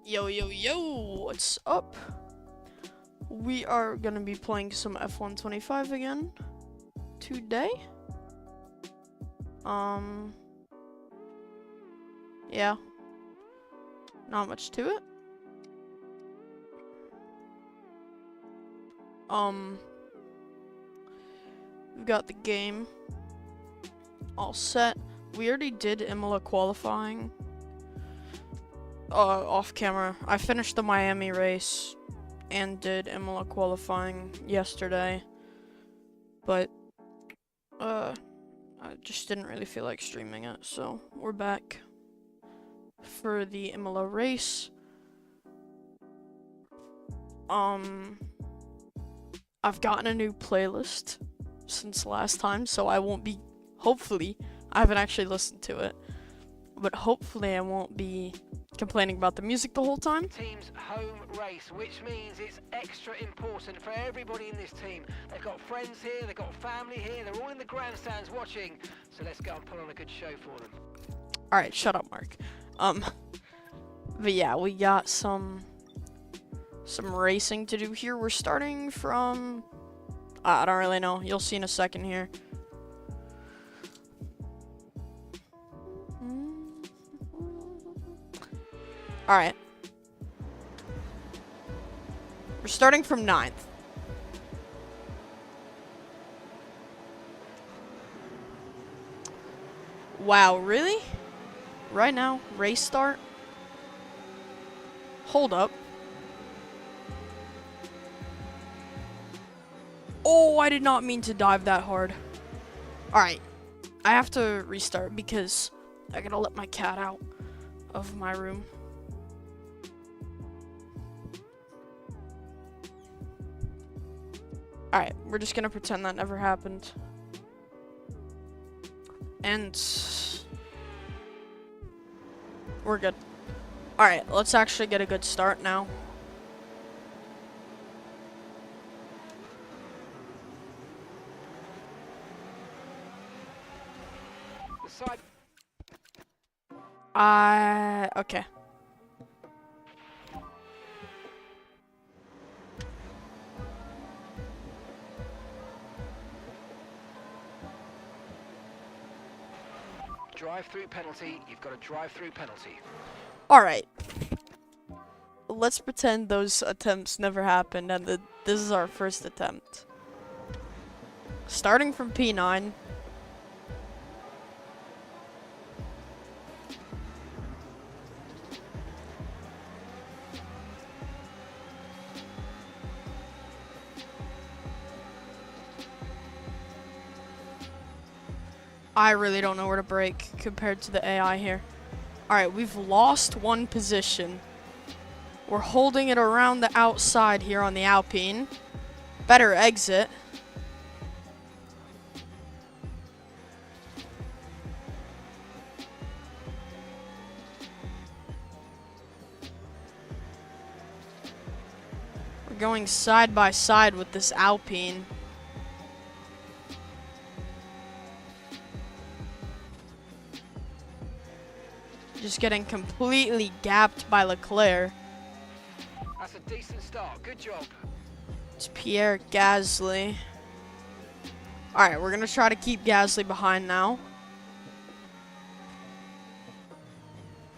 Yo, yo, yo, what's up? We are gonna be playing some F125 again today. Yeah, not much to it. We've got the game all set. We already did Imola qualifying. Off camera. I finished the Miami race and did Imola qualifying yesterday, but I just didn't really feel like streaming it, so we're back for the Imola race. I've gotten a new playlist since last time, so I won't be, hopefully, I haven't actually listened to it, but hopefully I won't be complaining about the music the whole time. Team's home race, which means it's extra important for everybody in this team. They've got friends here, they've got family here, they're all in the grandstands watching, so let's go and put on a good show for them. Alright, shut up, Mark. But yeah, we got some racing to do here. We're starting from, I don't really know, you'll see in a second here. Alright. We're starting from 9th. Wow, really? Right now? Race start? Hold up. Oh, I did not mean to dive that hard. Alright. I have to restart because I gotta let my cat out of my room. Alright, we're just gonna pretend that never happened. And we're good. Alright, let's actually get a good start now. Okay. Drive-through penalty, you've got a drive-through penalty. Alright. Let's pretend those attempts never happened and that this is our first attempt. Starting from P9. I really don't know where to brake compared to the AI here. Alright, we've lost one position. We're holding it around the outside here on the Alpine. Better exit. We're going side by side with this Alpine. Just getting completely gapped by Leclerc. That's a decent start. Good job. It's Pierre Gasly. Alright, we're going to try to keep Gasly behind now.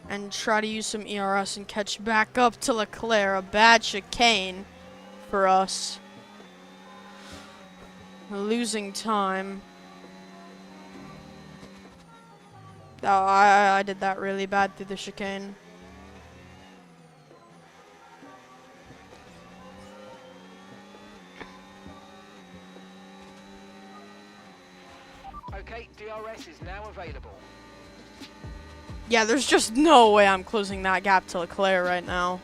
And try to use some ERS and catch back up to Leclerc. A bad chicane for us. We're losing time. Oh, I did that really bad through the chicane. Okay, DRS is now available. Yeah, there's just no way I'm closing that gap to Leclerc right now.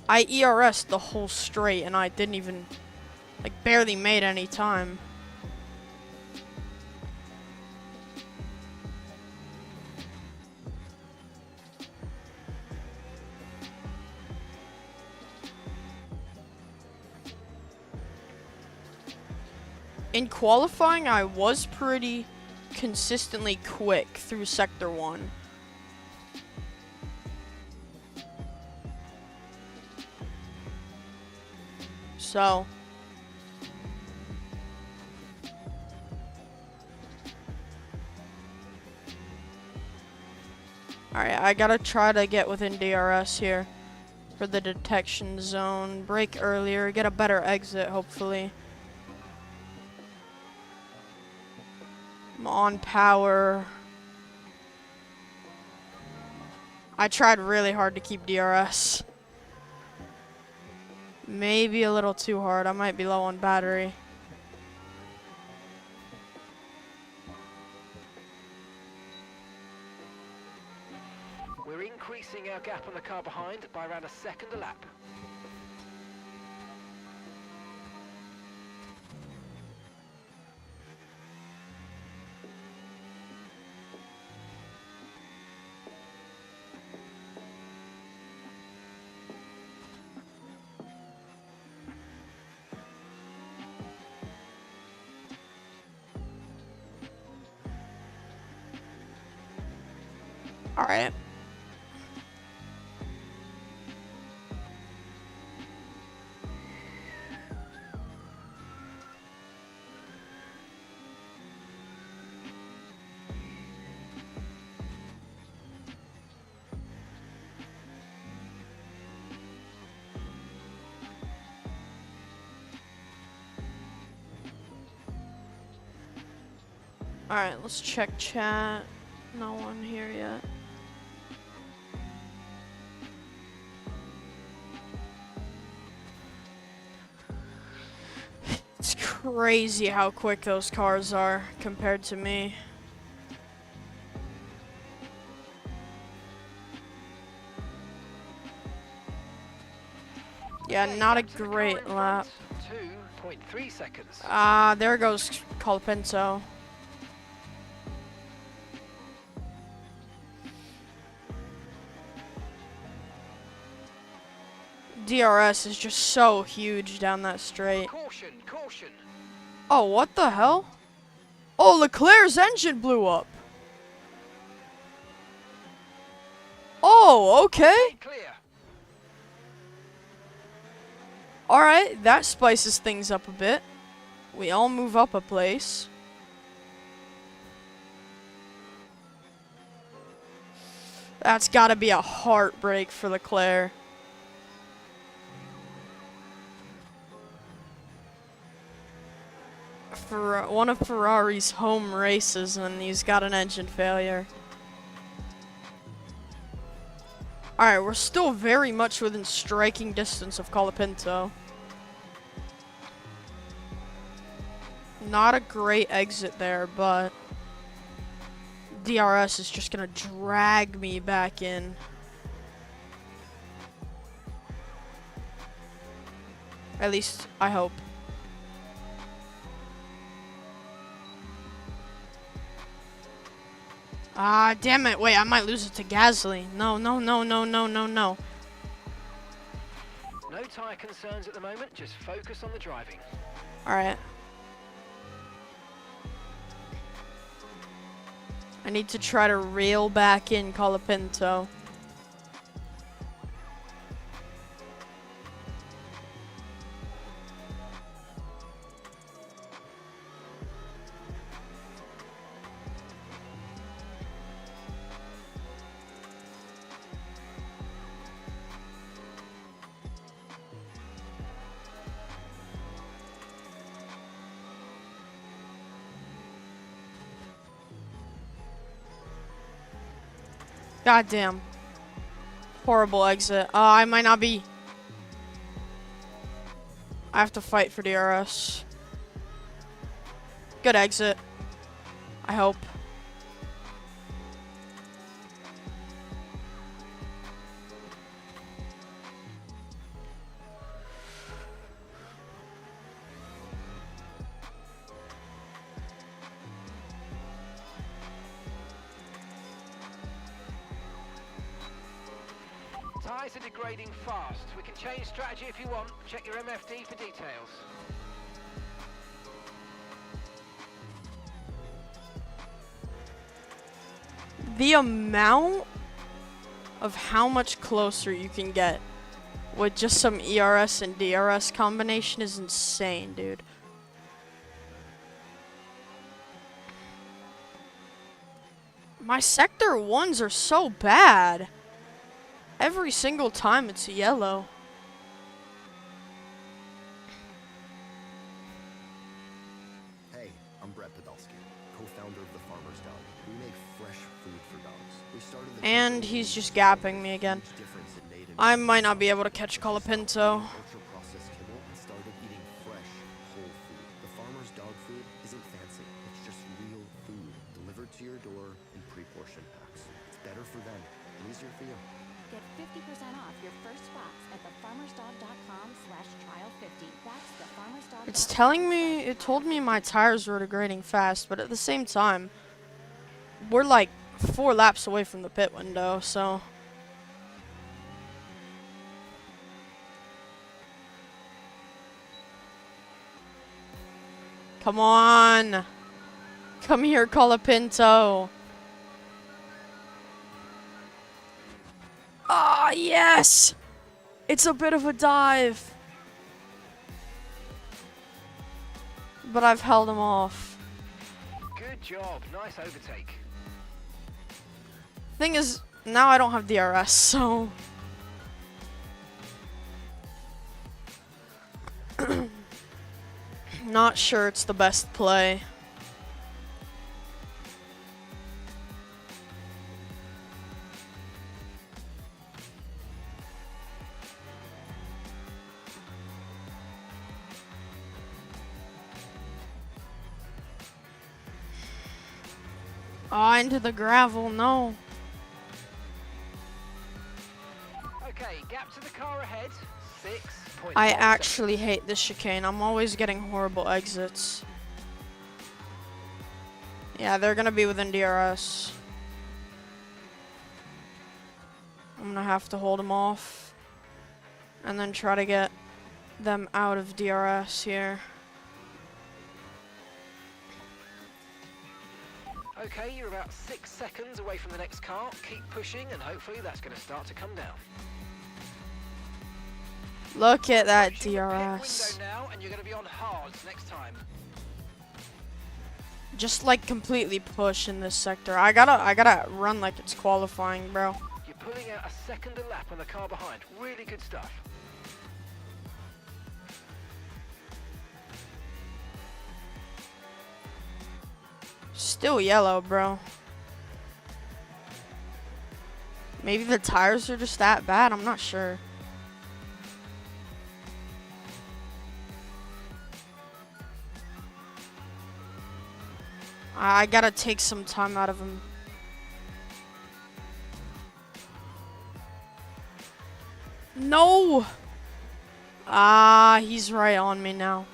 I ERS'd the whole straight and I didn't even, like, barely made any time. In qualifying, I was pretty consistently quick through Sector 1. So, alright, I gotta try to get within DRS here for the detection zone. Brake earlier, get a better exit, hopefully. I'm on power. I tried really hard to keep DRS. Maybe a little too hard. I might be low on battery. We're increasing our gap on the car behind by around a second a lap. Alright. Alright, let's check chat. No one here yet. It's crazy how quick those cars are compared to me. Yeah, not a great lap. 2.3 seconds. There goes Colapinto. DRS is just so huge down that straight. Caution, caution. Oh, what the hell? Oh, Leclerc's engine blew up. Oh, okay. Clear. Alright, that spices things up a bit. We all move up a place. That's gotta be a heartbreak for Leclerc. For one of Ferrari's home races, and he's got an engine failure. Alright, we're still very much within striking distance of Colapinto. Not a great exit there, but DRS is just gonna drag me back in. At least, I hope. Ah, damn it. Wait, I might lose it to Gasly. No. No tyre concerns at the moment, just focus on the driving. Alright. I need to try to reel back in Colapinto. Goddamn. Horrible exit. I might not be. I have to fight for DRS. Good exit. I hope. Tyres are degrading fast. We can change strategy if you want. Check your MFD for details. The amount of how much closer you can get with just some ERS and DRS combination is insane, dude. My sector 1s are so bad. Every single time it's yellow. Hey, I'm Brett Podolsky, co-founder of the Farmer's Dog. We make fresh food for dogs. We started the And he's just gapping me again. I might not be able to catch Colapinto. ultra-processed kibble and started eating fresh, whole food. The Farmer's Dog food isn't fancy. It's just real food delivered to your door in pre-portioned packs. It's better for them and easier for you. Get 50% off your first box at thefarmersdog.com/trial50. That's thefarmersdog.com. It's telling me, it told me my tires were degrading fast, but at the same time, we're like 4 laps away from the pit window, so. Come on. Come here, Colapinto. Ah, yes! It's a bit of a dive. But I've held him off. Good job. Nice overtake. Thing is, now I don't have DRS, so. Not sure it's the best play. Oh, into the gravel, no. Okay, gap to the car ahead. 6.1. I actually hate this chicane. I'm always getting horrible exits. Yeah, they're gonna be within DRS. I'm gonna have to hold them off. And then try to get them out of DRS here. Okay, you're about 6 seconds away from the next car. Keep pushing, and hopefully that's going to start to come down. Look at that Approaching the pit DRS. window now, and you're going to be on hards next time. Just like completely push in this sector. I gotta run like it's qualifying, bro. You're pulling out a second a lap on the car behind. Really good stuff. Still yellow, bro. Maybe the tires are just that bad. I'm not sure. I gotta take some time out of him. No! Ah, he's right on me now.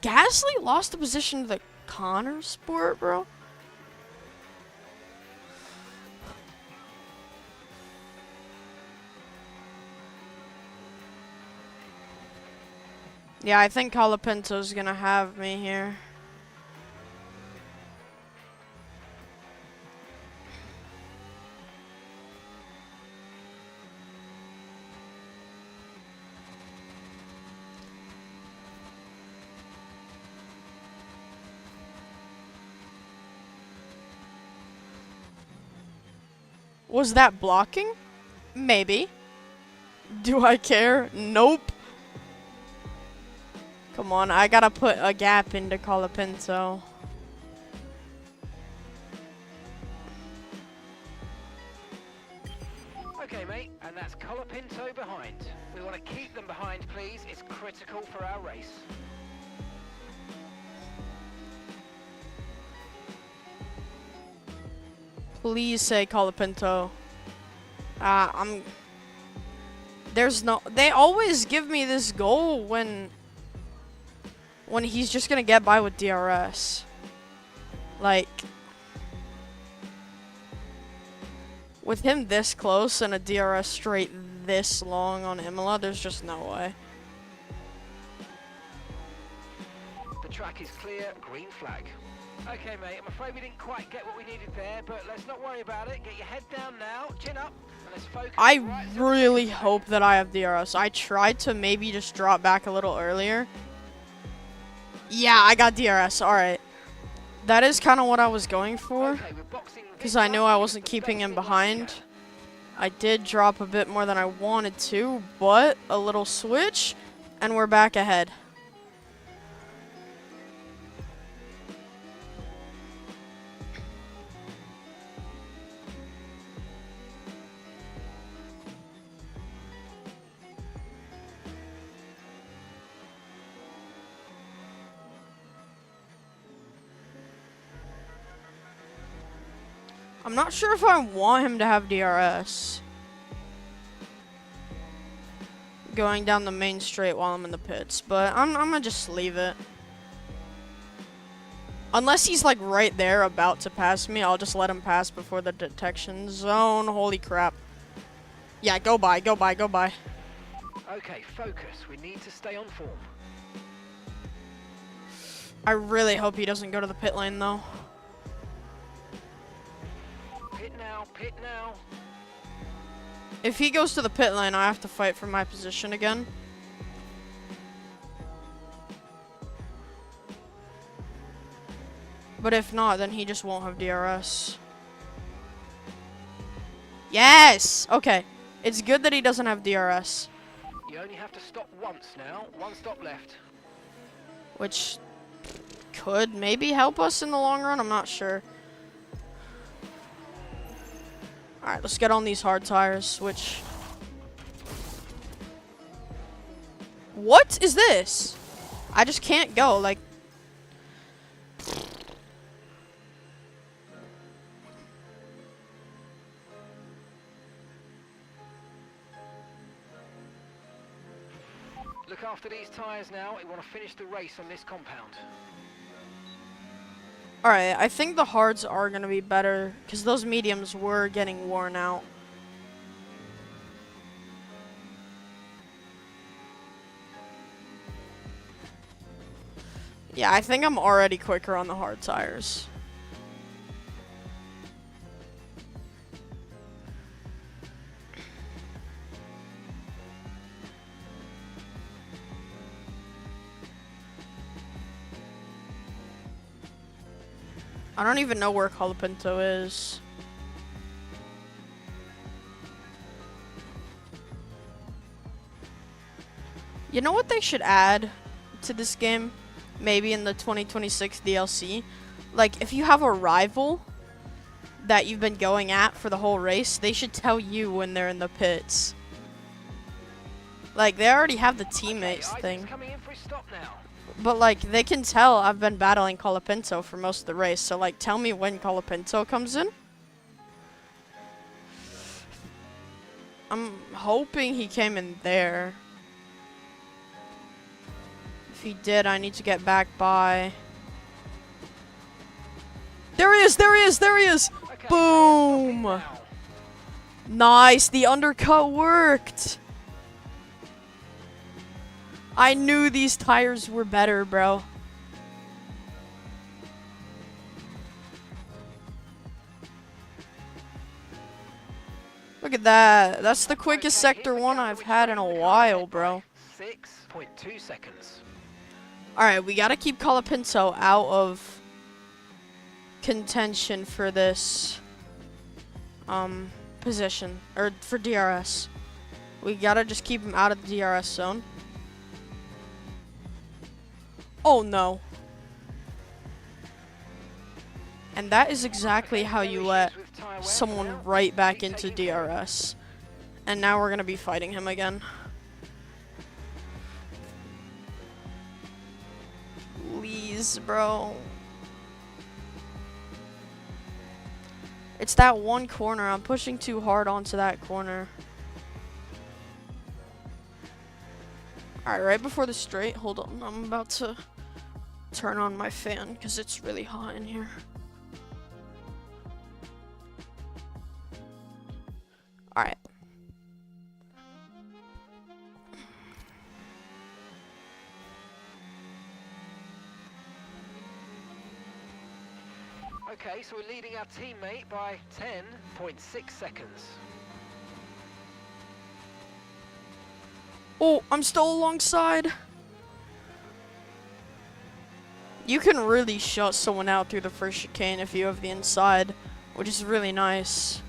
Gasly lost the position to the Connor Sport, bro. Yeah, I think Colapinto's gonna have me here. Was that blocking? Maybe. Do I care? Nope. Come on, I gotta put a gap into Colapinto. Okay, mate, and that's Colapinto behind. We want to keep them behind, please. It's critical for our race. Please say Colapinto. There's no. They always give me this goal when he's just gonna get by with DRS. Like, with him this close and a DRS straight this long on Imola, there's just no way. The track is clear, green flag. Okay, mate, I'm afraid we didn't quite get what we needed there, but let's not worry about it. Get your head down now, chin up, and let's focus. I right to the really finish line. hope that I have DRS. I tried to maybe just drop back a little earlier. Yeah, I got DRS. Alright. That is kind of what I was going for. Okay, we're boxing Because this I knew one. I It's wasn't the keeping best him in life behind. can. I did drop a bit more than I wanted to, but a little switch, and we're back ahead. I'm not sure if I want him to have DRS. Going down the main straight while I'm in the pits, but I'm gonna just leave it. Unless he's like right there about to pass me, I'll just let him pass before the detection zone. Holy crap. Yeah, go by, go by, go by. Okay, focus. We need to stay on form. I really hope he doesn't go to the pit lane though. Pit now, pit now. If he goes to the pit lane, I have to fight for my position again. But if not, then he just won't have DRS. Yes! Okay. It's good that he doesn't have DRS. You only have to stop once now. One stop left. Which could maybe help us in the long run. I'm not sure. Alright, let's get on these hard tires, which... What is this? I just can't go, like... Look after these tyres now. We want to finish the race on this compound. Alright, I think the hards are going to be better, because those mediums were getting worn out. Yeah, I think I'm already quicker on the hard tires. I don't even know where Colapinto is. You know what they should add to this game? Maybe in the 2026 DLC? Like, if you have a rival that you've been going at for the whole race, they should tell you when they're in the pits. Like, they already have the teammates Okay, thing. Isaac's coming in for his stop now. But, like, they can tell I've been battling Colapinto for most of the race. So, like, tell me when Colapinto comes in. I'm hoping he came in there. If he did, I need to get back by. There he is! There he is! There he is! Okay, Boom! stop it now. Nice! The undercut worked! I knew these tires were better, bro. Look at that. That's the quickest Okay, Sector here's the 1 gap I've which had in a the car while, led bro. by 6.2 seconds. Alright, we gotta keep Colapinto out of contention for this position. Or for DRS. We gotta just keep him out of the DRS zone. Oh no. And that is exactly how you let someone right back into DRS. And now we're gonna be fighting him again. Please, bro. It's that one corner. I'm pushing too hard onto that corner. Alright, right before the straight. Hold on. I'm about to turn on my fan because it's really hot in here. Alright. Okay, so we're leading our teammate by 10.6 seconds. Oh, I'm still alongside. You can really shut someone out through the first chicane if you have the inside, which is really nice.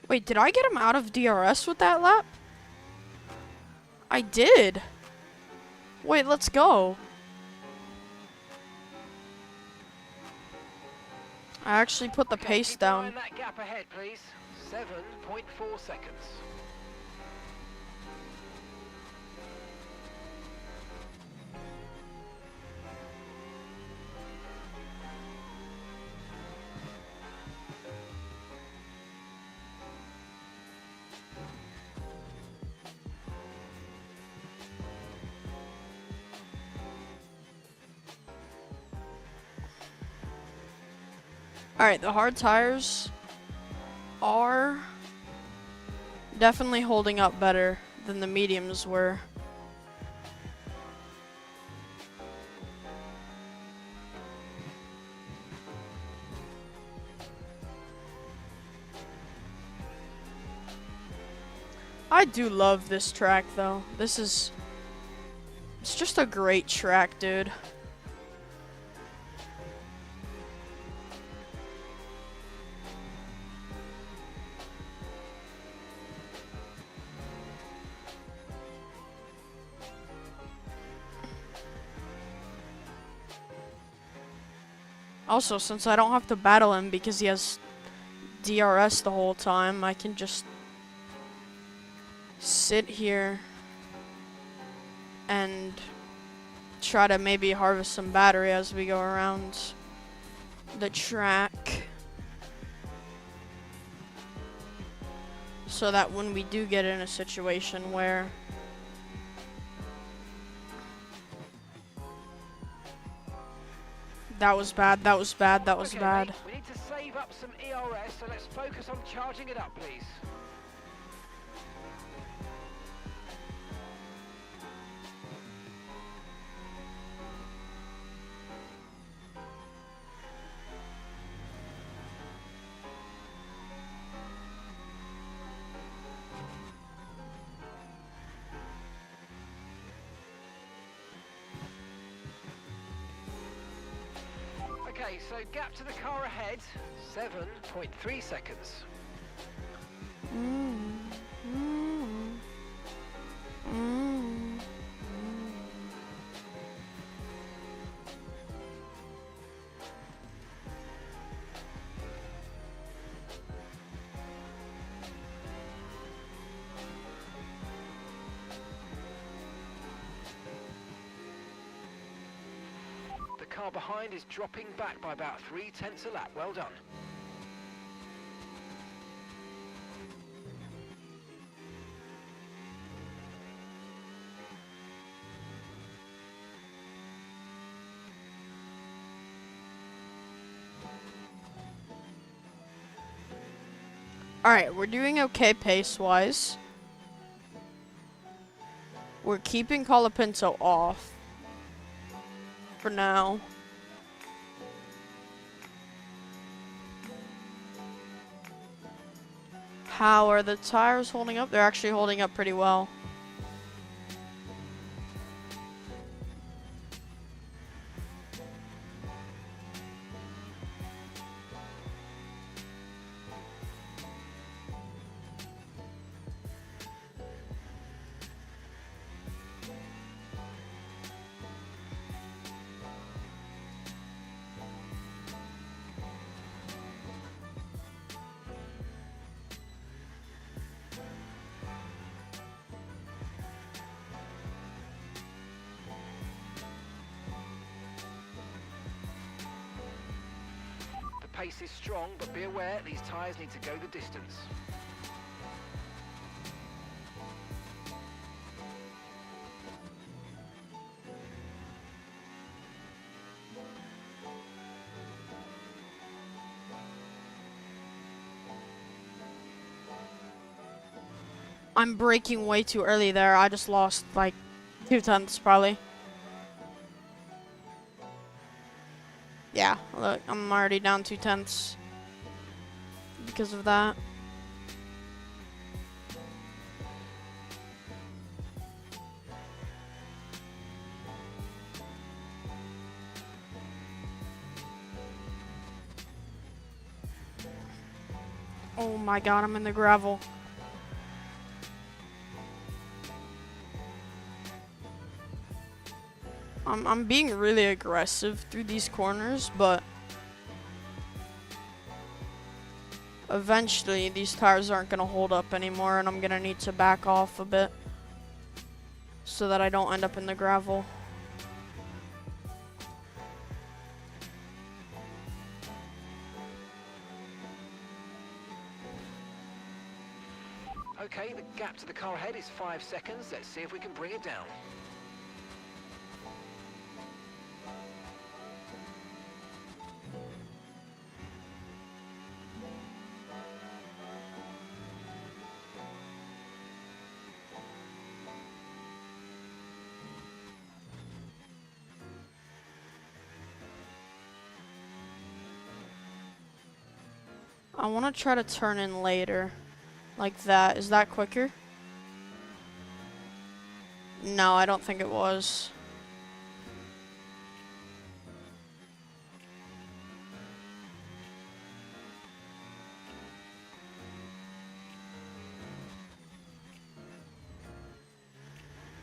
Wait, did I get him out of DRS with that lap? I did. Wait, let's go. I actually put the Okay, pace keep an eye down. on that gap ahead, please. 7.4 seconds. Alright, the hard tires are definitely holding up better than the mediums were. I do love this track though. It's just a great track, dude. Also, since I don't have to battle him because he has DRS the whole time, I can just sit here and try to maybe harvest some battery as we go around the track, so that when we do get in a situation where that was bad, that was bad, that was Okay, bad. mate, we need to save up some ERS, so let's focus on charging it up, please. Okay, so gap to the car ahead, 7.3 seconds. The car behind is dropping back by about 0.3 a lap. Well done. Alright, we're doing okay pace-wise. We're keeping Colapinto off for now. How are the tires holding up? They're actually holding up pretty well. pace is strong, but be aware these tyres need to go the distance. I'm braking way too early there. I just lost like 2/10 probably. Yeah, look, I'm already down 2/10 because of that. Oh my god, I'm in the gravel. I'm being really aggressive through these corners, but eventually these tires aren't gonna hold up anymore and I'm gonna need to back off a bit so that I don't end up in the gravel. Okay, the gap to the car ahead is 5 seconds. Let's see if we can bring it down. I want to try to turn in later. Like that. Is that quicker? No, I don't think it was.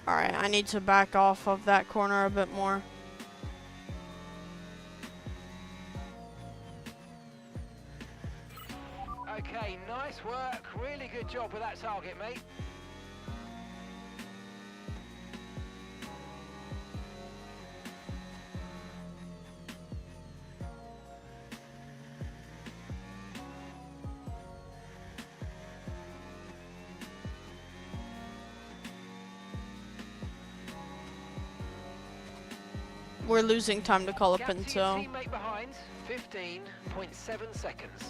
Alright, I need to back off of that corner a bit more. Okay, nice work. Really good job with that target, mate. We're losing time to call up Gap to your into. teammate behind, 15.7 seconds.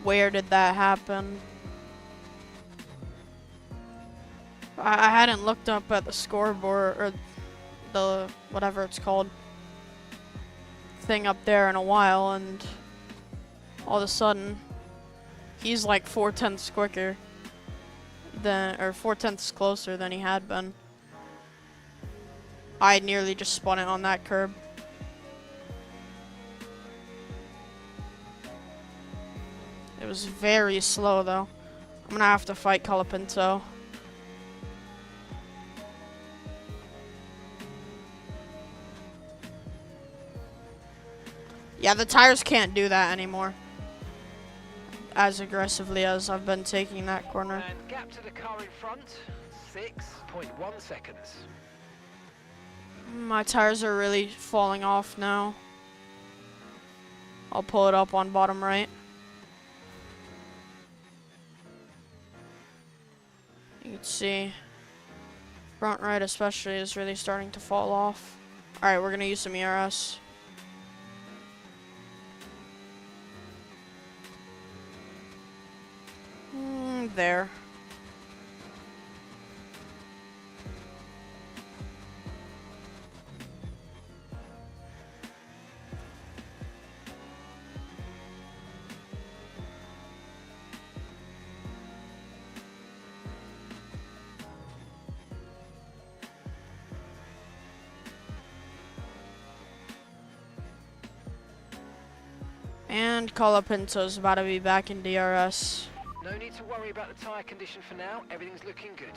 Where did that happen? I hadn't looked up at the scoreboard or the whatever it's called thing up there in a while, and all of a sudden he's like 4/10 quicker than, or 4/10 closer than he had been. I nearly just spun it on that curb. It was very slow though. I'm gonna have to fight Colapinto. Yeah, the tires can't do that anymore. As aggressively as I've been taking that corner. And gap to the car in front, 6.1 seconds. My tires are really falling off now. I'll pull it up on bottom right. You can see front right especially is really starting to fall off. Alright, we're gonna use some ERS. There. And Colapinto's about to be back in DRS. No need to worry about the tyre condition for now. Everything's looking good.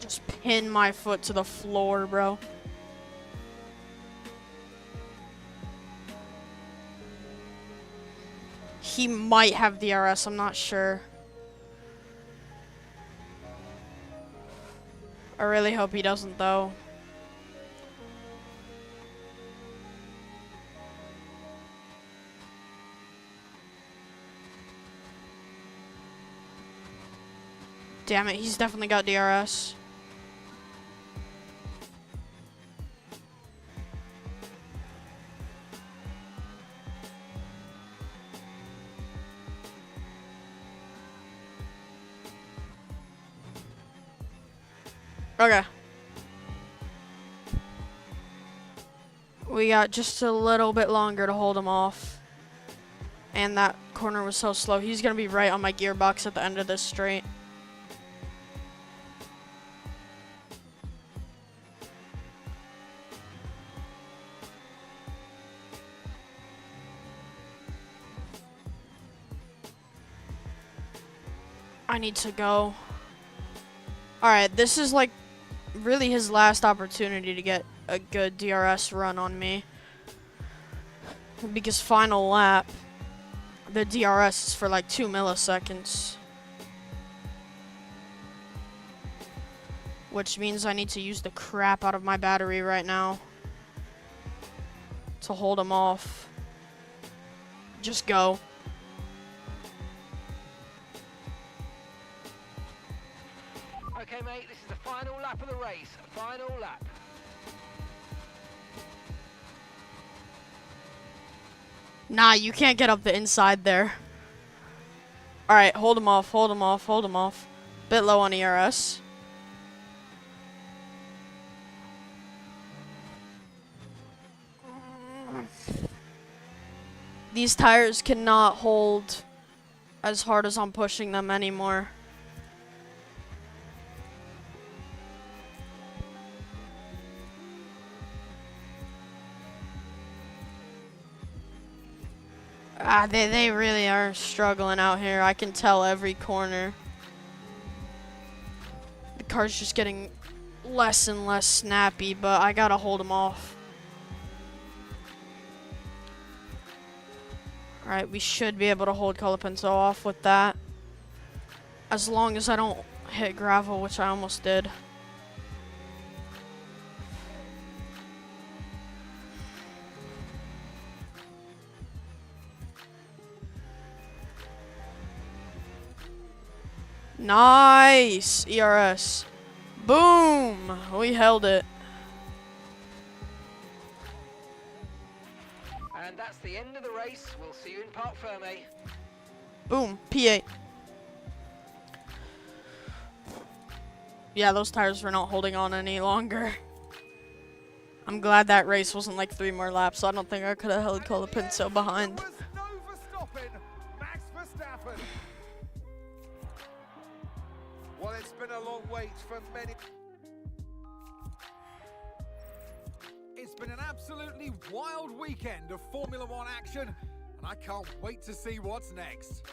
Just pin my foot to the floor, bro. He might have DRS, I'm not sure. I really hope he doesn't, though. Damn it, he's definitely got DRS. Okay. We got just a little bit longer to hold him off. And that corner was so slow. He's going to be right on my gearbox at the end of this straight. I need to go. Alright, this is like really his last opportunity to get a good DRS run on me. Because final lap, the DRS is for like 2 milliseconds. Which means I need to use the crap out of my battery right now to hold him off. Just go. Okay, mate, this is the final lap of the race. Final lap. Nah, you can't get up the inside there. Alright, hold him off, hold him off, hold him off. Bit low on ERS. These tires cannot hold as hard as I'm pushing them anymore. They really are struggling out here. I can tell every corner. The car's just getting less and less snappy, but I gotta hold them off. Alright, we should be able to hold Colapinto off with that. As long as I don't hit gravel, which I almost did. Nice! ERS. Boom! We held it. And that's the end of the race. We'll see you in Parc Ferme. Boom. P8. Yeah, those tires were not holding on any longer. I'm glad that race wasn't like 3 more laps, so I don't think I could have held Colapinto behind. There was no Verstappen, Max Verstappen. Well, it's been a long wait for many. It's been an absolutely wild weekend of Formula One action, and I can't wait to see what's next.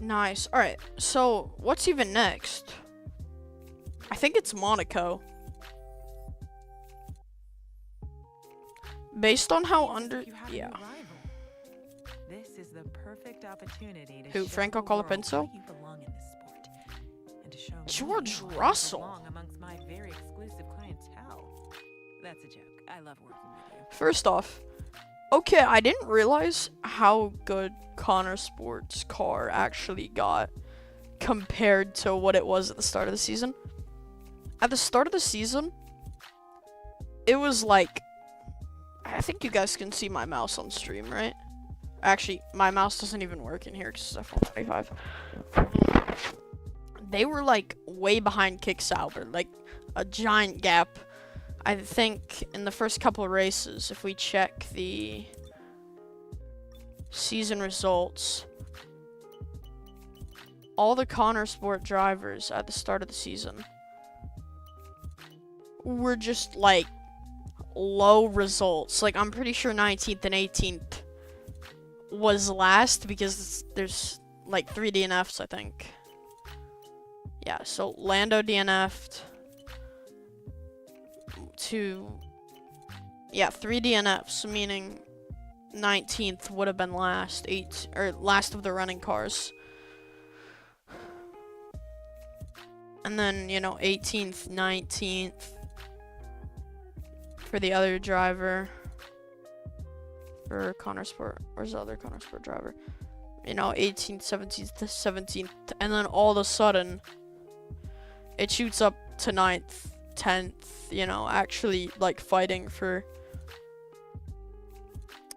Nice. Alright, so what's even next? I think it's Monaco. Based on how under... Yeah. This is the perfect opportunity to Who, show Franco the world Colapinto? why you belong in this sport. And to show me George why you Russell. belong amongst my very exclusive clientele. That's a joke. I love working with you. First off, okay, I didn't realize how good Connor Sport's car actually got compared to what it was at the start of the season. At the start of the season, it was like, I think you guys can see my mouse on stream, right? Actually, my mouse doesn't even work in here because it's F125. They were like way behind Kick Sauber, like a giant gap. I think in the first couple of races, if we check the season results, all the Connor Sport drivers at the start of the season were just like low results. Like, I'm pretty sure 19th and 18th was last because there's like 3 DNFs, I think. Yeah, so Lando DNF'd to, yeah, 3 DNFs, meaning 19th would have been last, last of the running cars. And then, 18th, 19th for the other driver. For Connor Sport. Where's the other Connor Sport driver? 18th, 17th, 17th. And then all of a sudden, it shoots up to 9th, 10th, actually, like, fighting for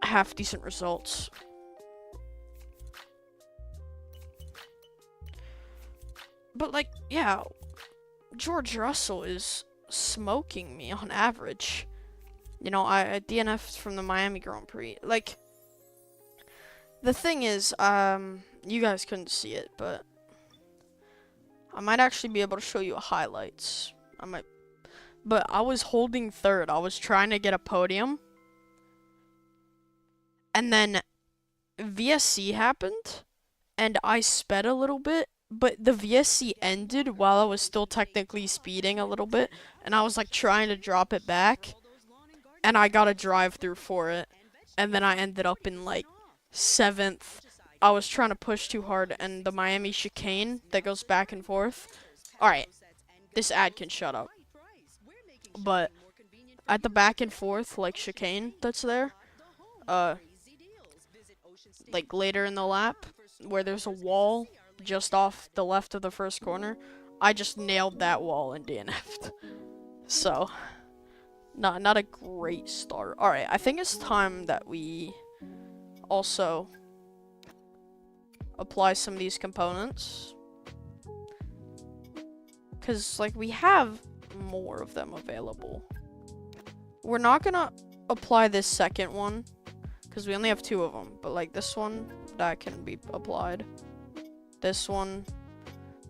half decent results. But, like, yeah, George Russell is smoking me on average. I DNF'd from the Miami Grand Prix. Like, the thing is, you guys couldn't see it, but I might actually be able to show you highlights. But I was holding third. I was trying to get a podium. And then VSC happened, and I sped a little bit, but the VSC ended while I was still technically speeding a little bit, and I was like trying to drop it back, and I got a drive-through for it, and then I ended up in like 7th. I was trying to push too hard, and the Miami chicane that goes back and forth. Alright, this ad can shut up. But at the back and forth, like, chicane that's there, like later in the lap, where there's a wall just off the left of the first corner, I just nailed that wall and DNF'd. So, not a great start. Alright, I think it's time that we also apply some of these components. Because, like, we have more of them available. We're not gonna apply this second one, because we only have 2 of them. But, like, this one, that can be applied. This one,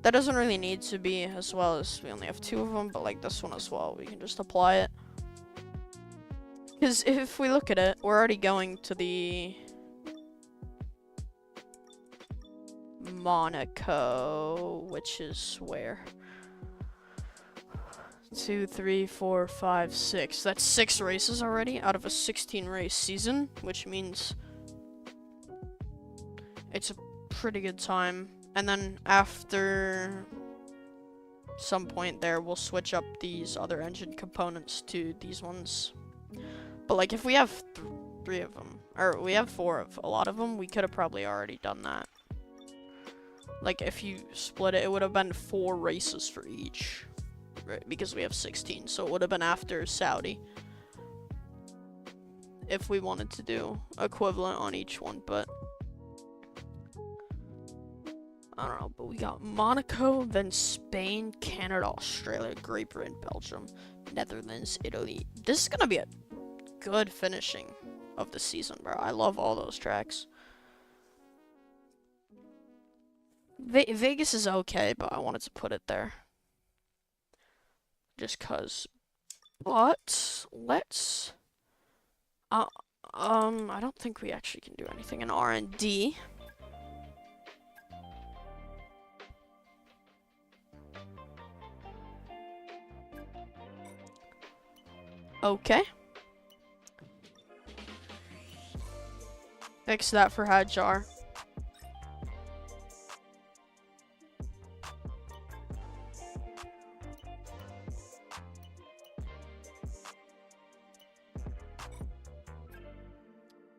that doesn't really need to be, as well as we only have 2 of them. But, like, this one as well, we can just apply it. Because if we look at it, we're already going to the Monaco, which is where? 2, 3, 4, 5, 6. That's 6 races already out of a 16 race season, which means it's a pretty good time. And then after some point there, we'll switch up these other engine components to these ones. But like, if we have 3 of them, or we have 4 of a lot of them, we could have probably already done that. Like, if you split it, it would have been 4 races for each. Right, because we have 16, so it would have been after Saudi if we wanted to do equivalent on each one, but I don't know. But we got Monaco, then Spain, Canada, Australia, Great Britain, Belgium, Netherlands, Italy. This is gonna be a good finishing of the season, bro. I love all those tracks. Vegas is okay, but I wanted to put it there. Just cause. But let's I don't think we actually can do anything in R&D. Okay. Fix that for Hadjar.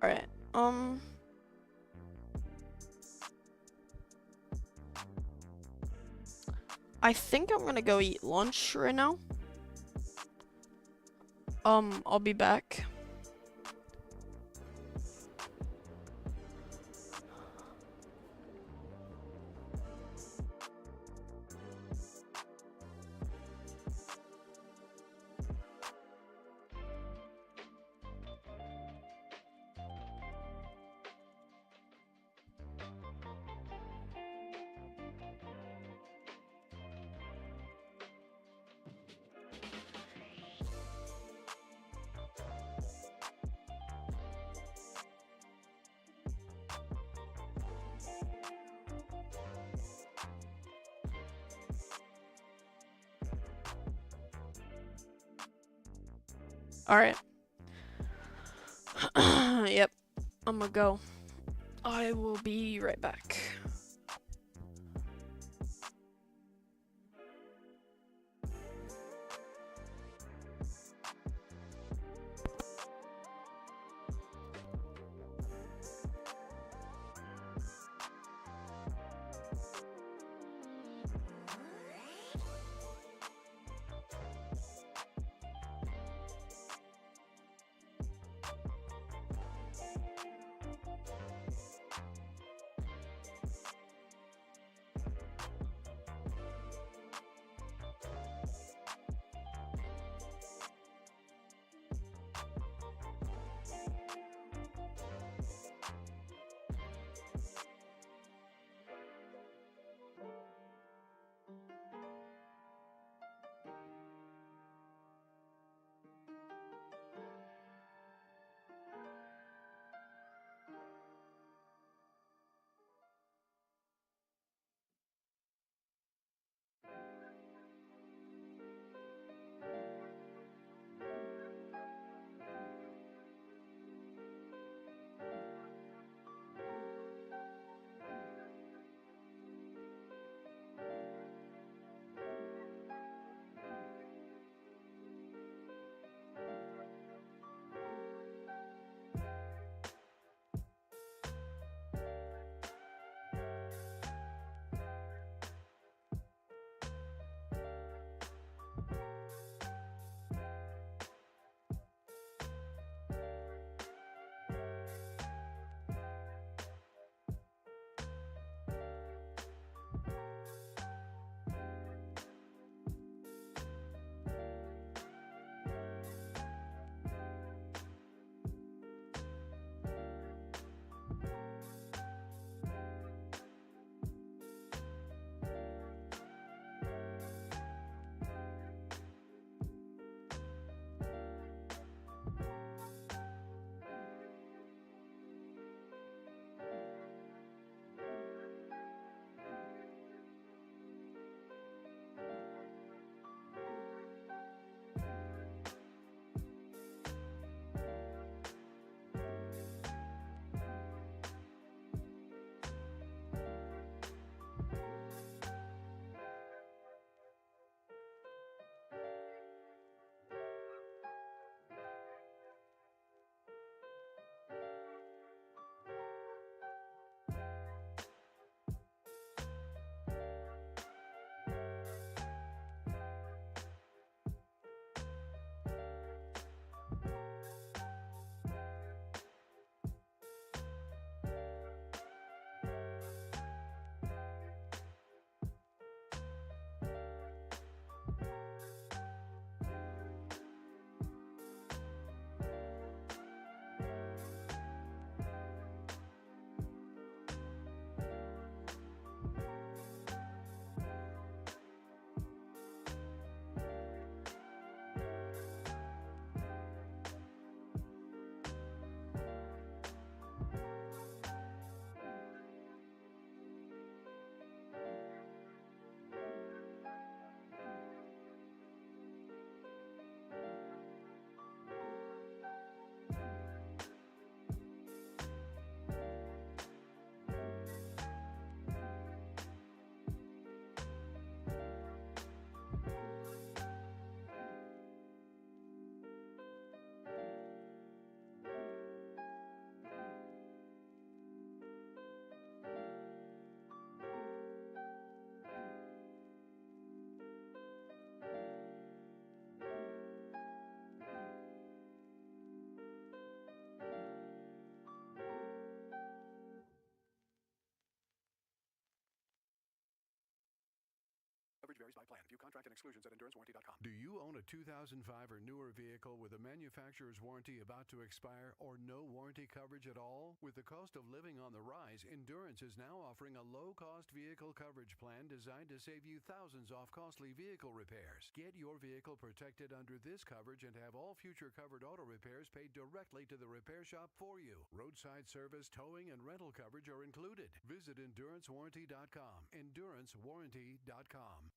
Alright, I think I'm gonna go eat lunch right now. I'll be back. Alright. Yep. I'm gonna go. I will be right back. Coverage varies by plan. View contract and exclusions at endurancewarranty.com. Do you own a 2005 or newer vehicle with a manufacturer's warranty about to expire or no warranty coverage at all? With the cost of living on the rise, Endurance is now offering a low-cost vehicle coverage plan designed to save you thousands off costly vehicle repairs. Get your vehicle protected under this coverage and have all future covered auto repairs paid directly to the repair shop for you. Roadside service, towing, and rental coverage are included. Visit endurancewarranty.com. Endurancewarranty.com.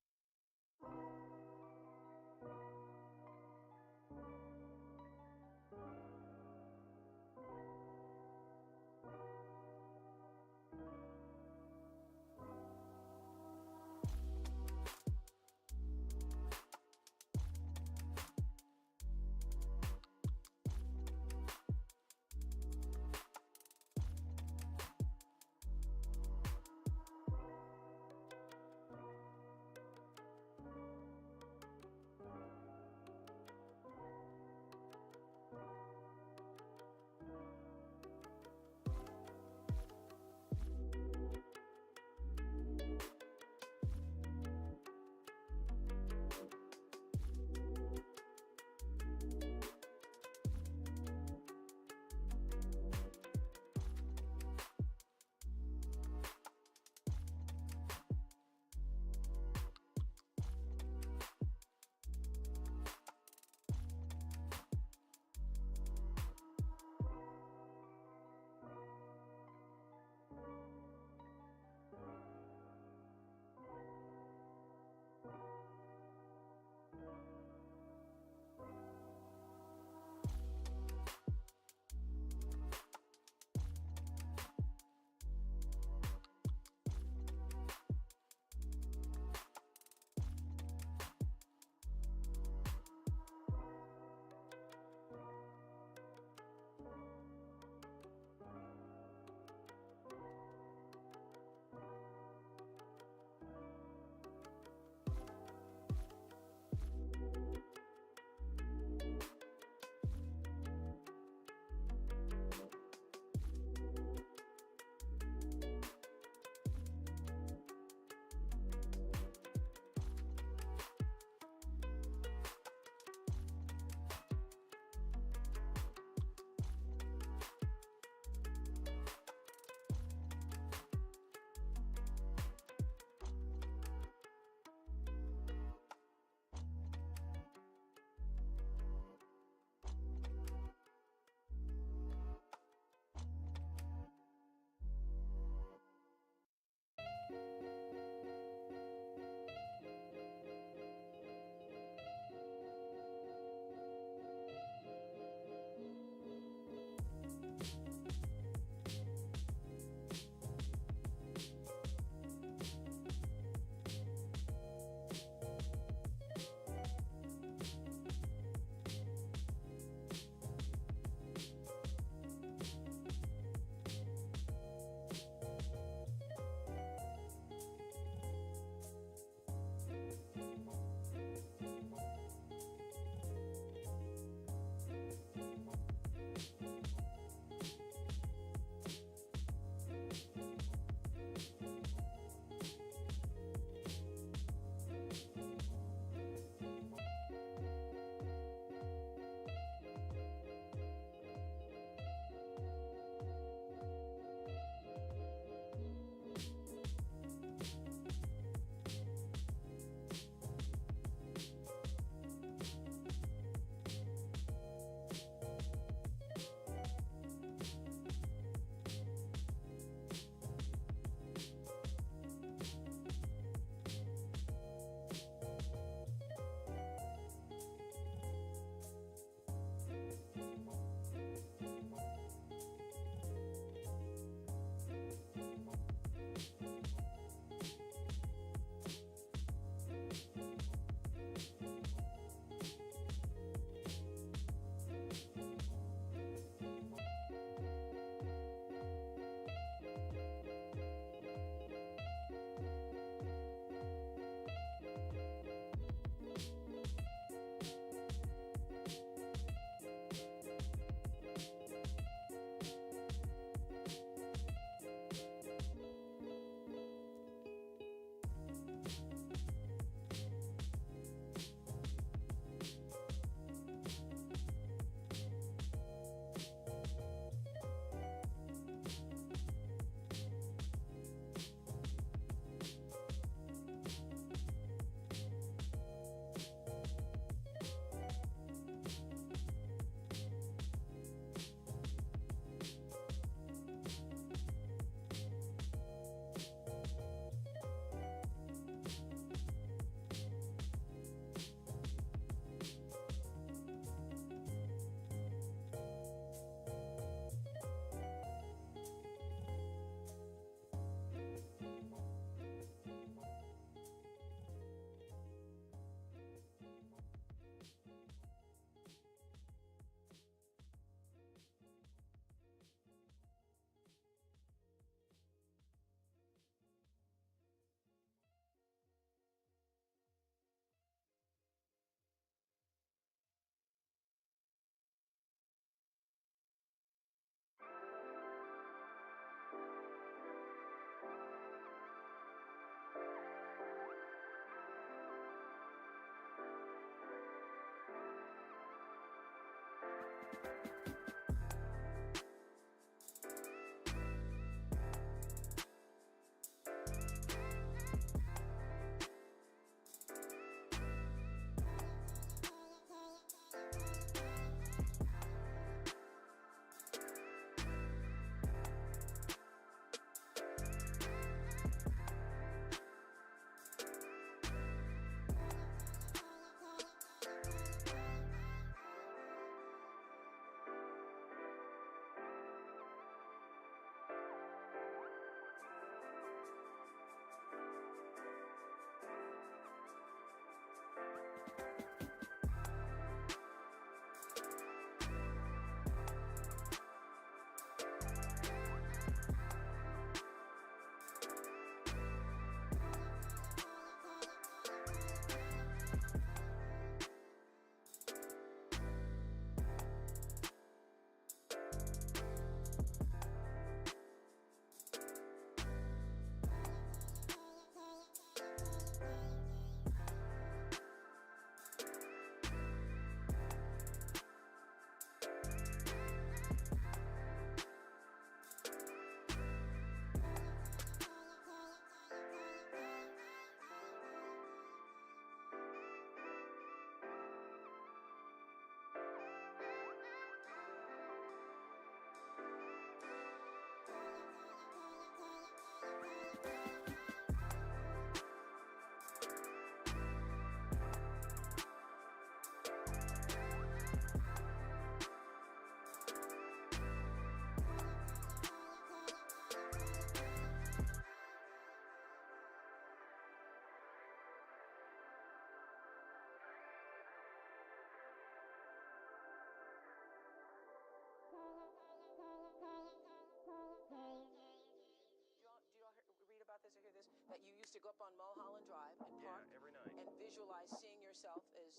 to go up on Mulholland Drive and park every night. and visualize seeing yourself as...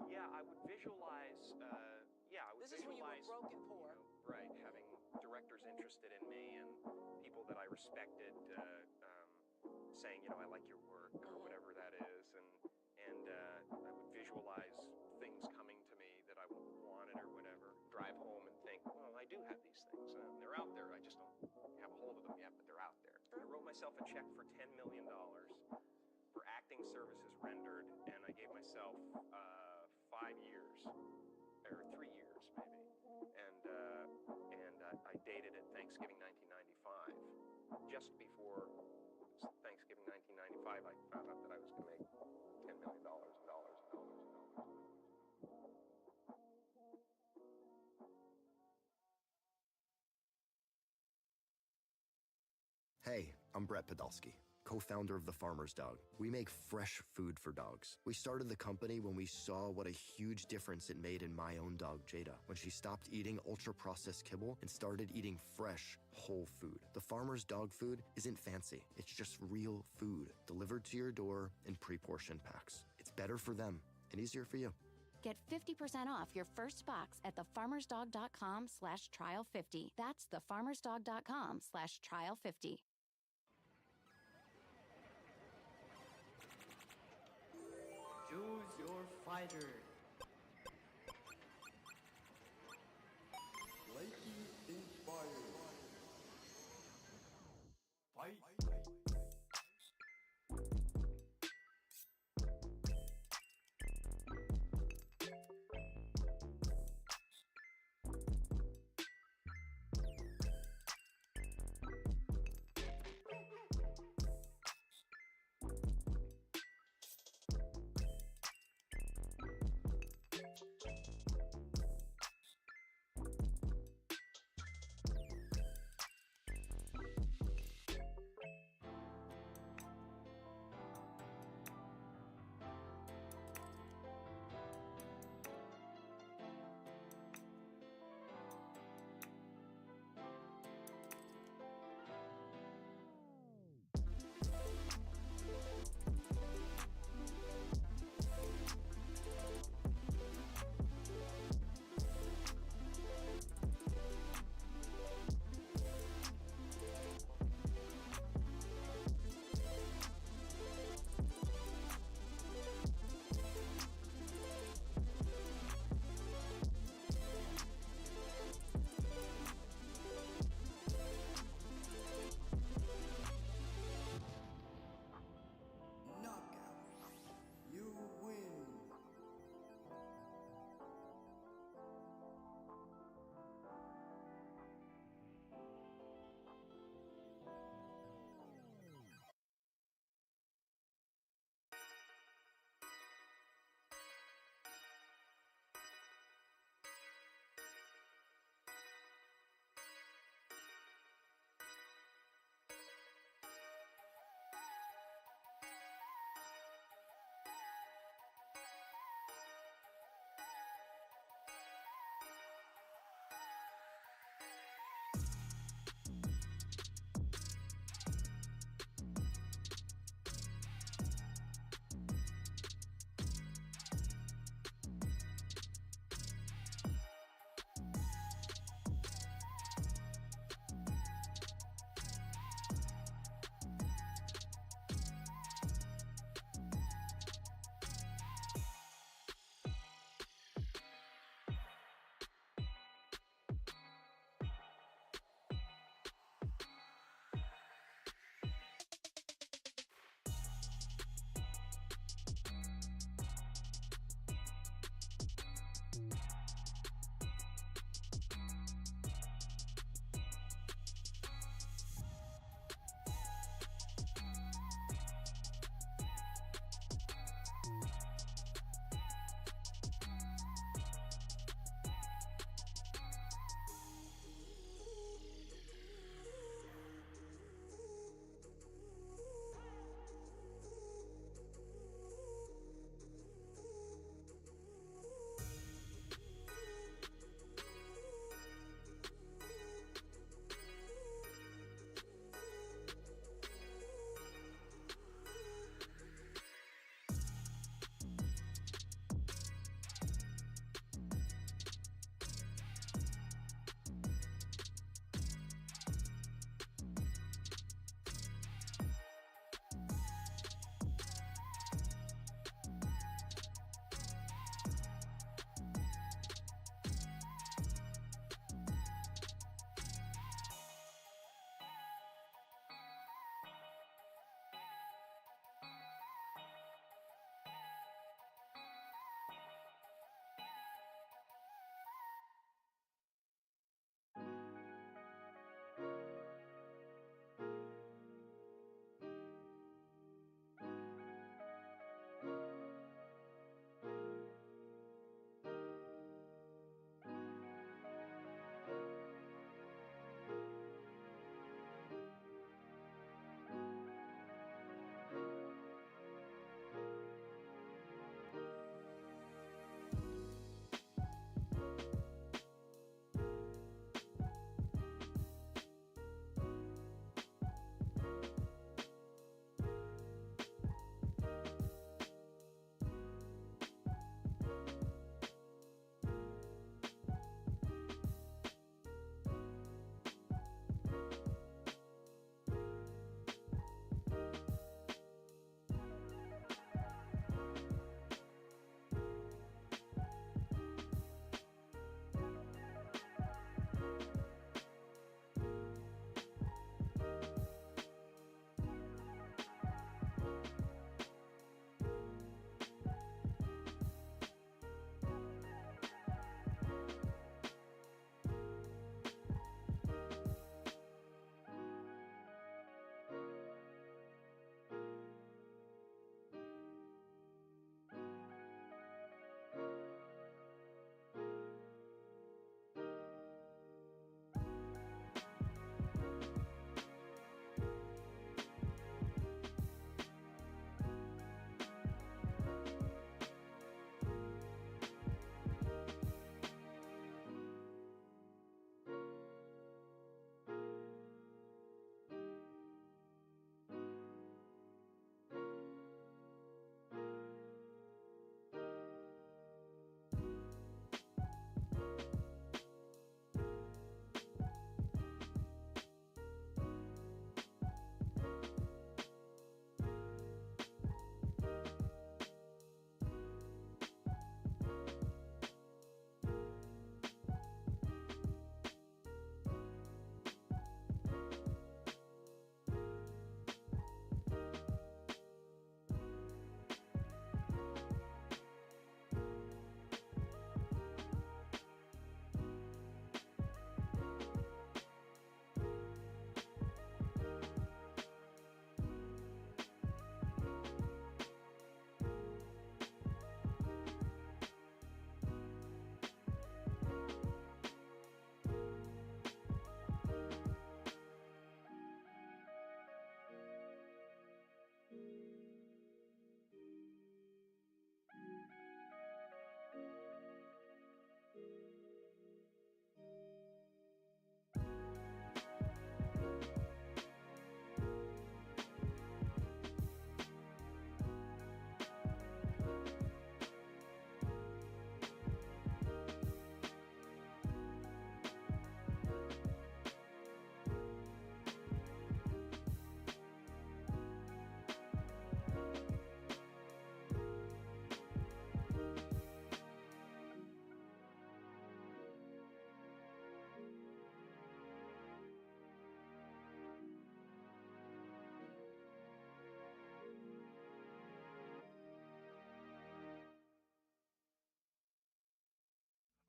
Yeah, I would visualize, This is when you were broke and poor. Right, having directors interested in me and people that I respected saying, I like your work or whatever that is, and I would visualize things coming to me that I wanted or whatever. Drive home and think, well, I do have these things. They're out there. I just don't have a hold of them yet, but they're out there. I wrote myself a check for $10 million for acting services rendered, and I gave myself 5 years, or 3 years maybe, and I dated it Thanksgiving 1995. Just before Thanksgiving 1995, I found out that I was going to make $10 million. Hey, I'm Brett Podolsky, co-founder of The Farmer's Dog. We make fresh food for dogs. We started the company when we saw what a huge difference it made in my own dog, Jada, when she stopped eating ultra-processed kibble and started eating fresh, whole food. The Farmer's Dog food isn't fancy. It's just real food delivered to your door in pre-portioned packs. It's better for them and easier for you. Get 50% off your first box at thefarmersdog.com/trial50. That's thefarmersdog.com/trial50. Choose your fighter. Lightning inspired. Fight.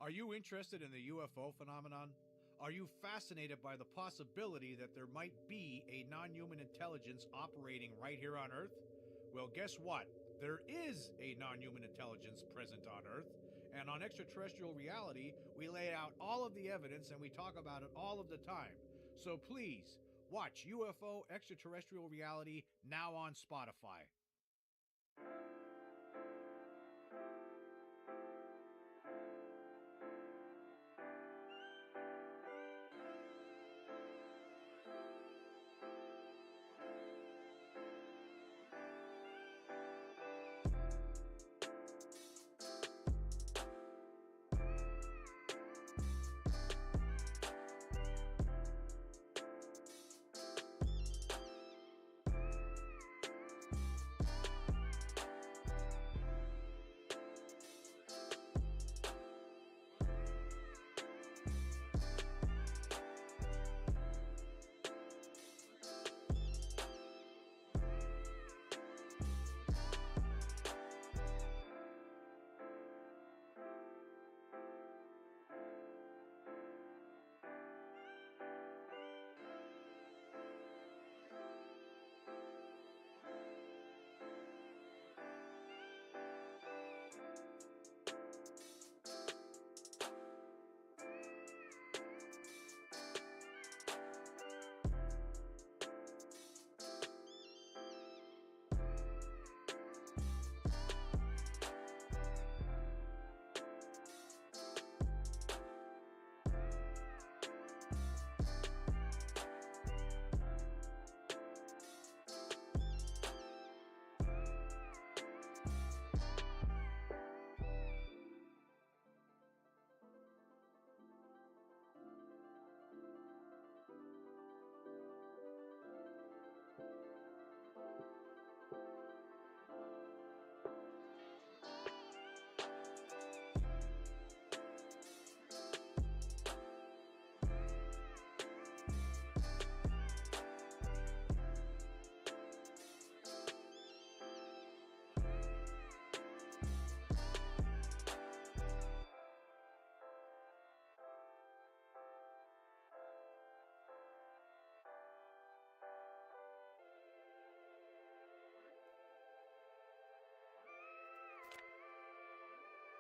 Are you interested in the UFO phenomenon? Are you fascinated by the possibility that there might be a non-human intelligence operating right here on Earth? Well, guess what? There is a non-human intelligence present on Earth, and on Extraterrestrial Reality, we lay out all of the evidence and we talk about it all of the time. So please, watch UFO Extraterrestrial Reality now on Spotify.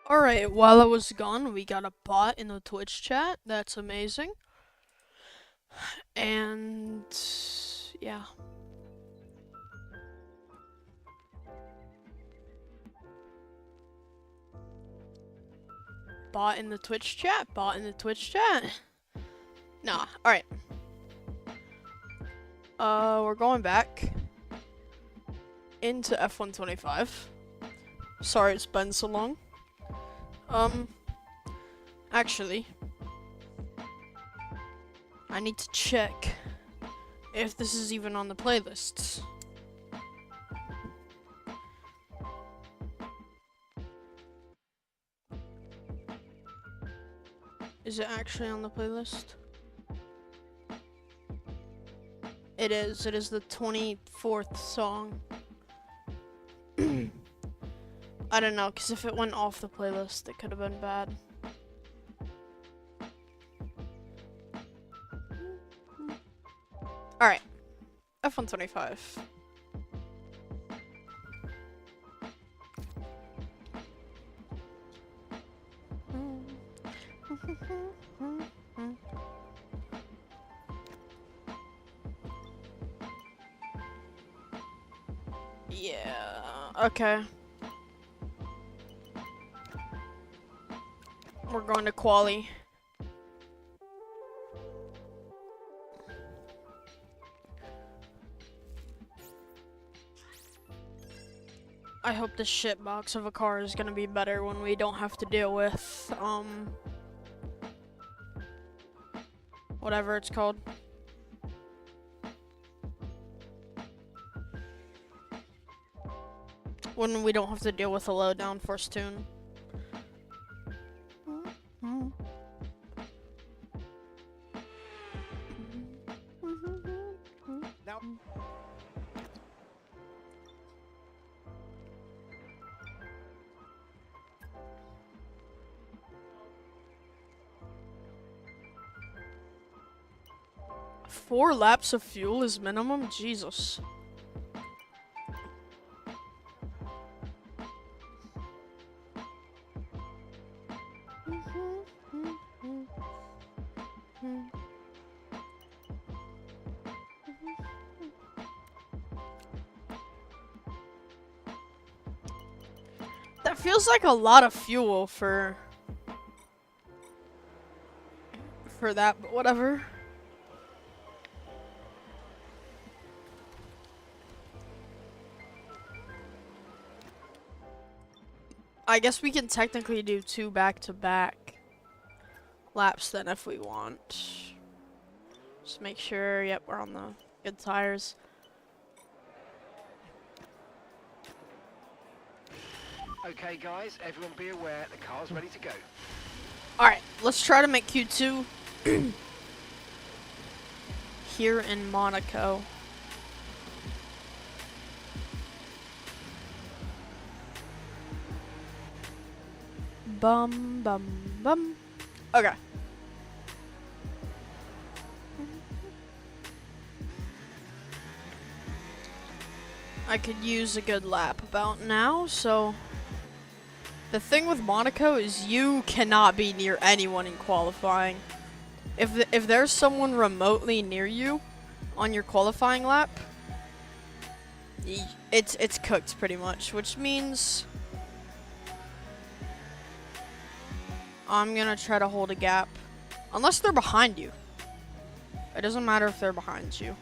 Alright, while I was gone, we got a bot in the Twitch chat. That's amazing. And yeah. Bot in the Twitch chat, bot in the Twitch chat. Nah, alright. We're going back into F125. Sorry it's been so long. Actually, I need to check if this is even on the playlists. Is it actually on the playlist? It is. It is the 24th song. I don't know, because if it went off the playlist, it could have been bad. Alright. F125. Yeah, okay. We're going to quali. I hope this shitbox of a car is gonna be better when we don't have to deal with, whatever it's called. When we don't have to deal with a low downforce tune. Now, 4 laps of fuel is minimum? Jesus. That feels like a lot of fuel for that, but whatever. I guess we can technically do 2 back-to-back laps then if we want. Just make sure, yep, we're on the good tires. Okay, guys, everyone be aware the car's ready to go. Alright, let's try to make Q2 here in Monaco. Bum, bum, bum. Okay. I could use a good lap about now, so... The thing with Monaco is you cannot be near anyone in qualifying. If there's someone remotely near you on your qualifying lap, it's cooked pretty much, which means I'm gonna try to hold a gap. Unless they're behind you. It doesn't matter if they're behind you.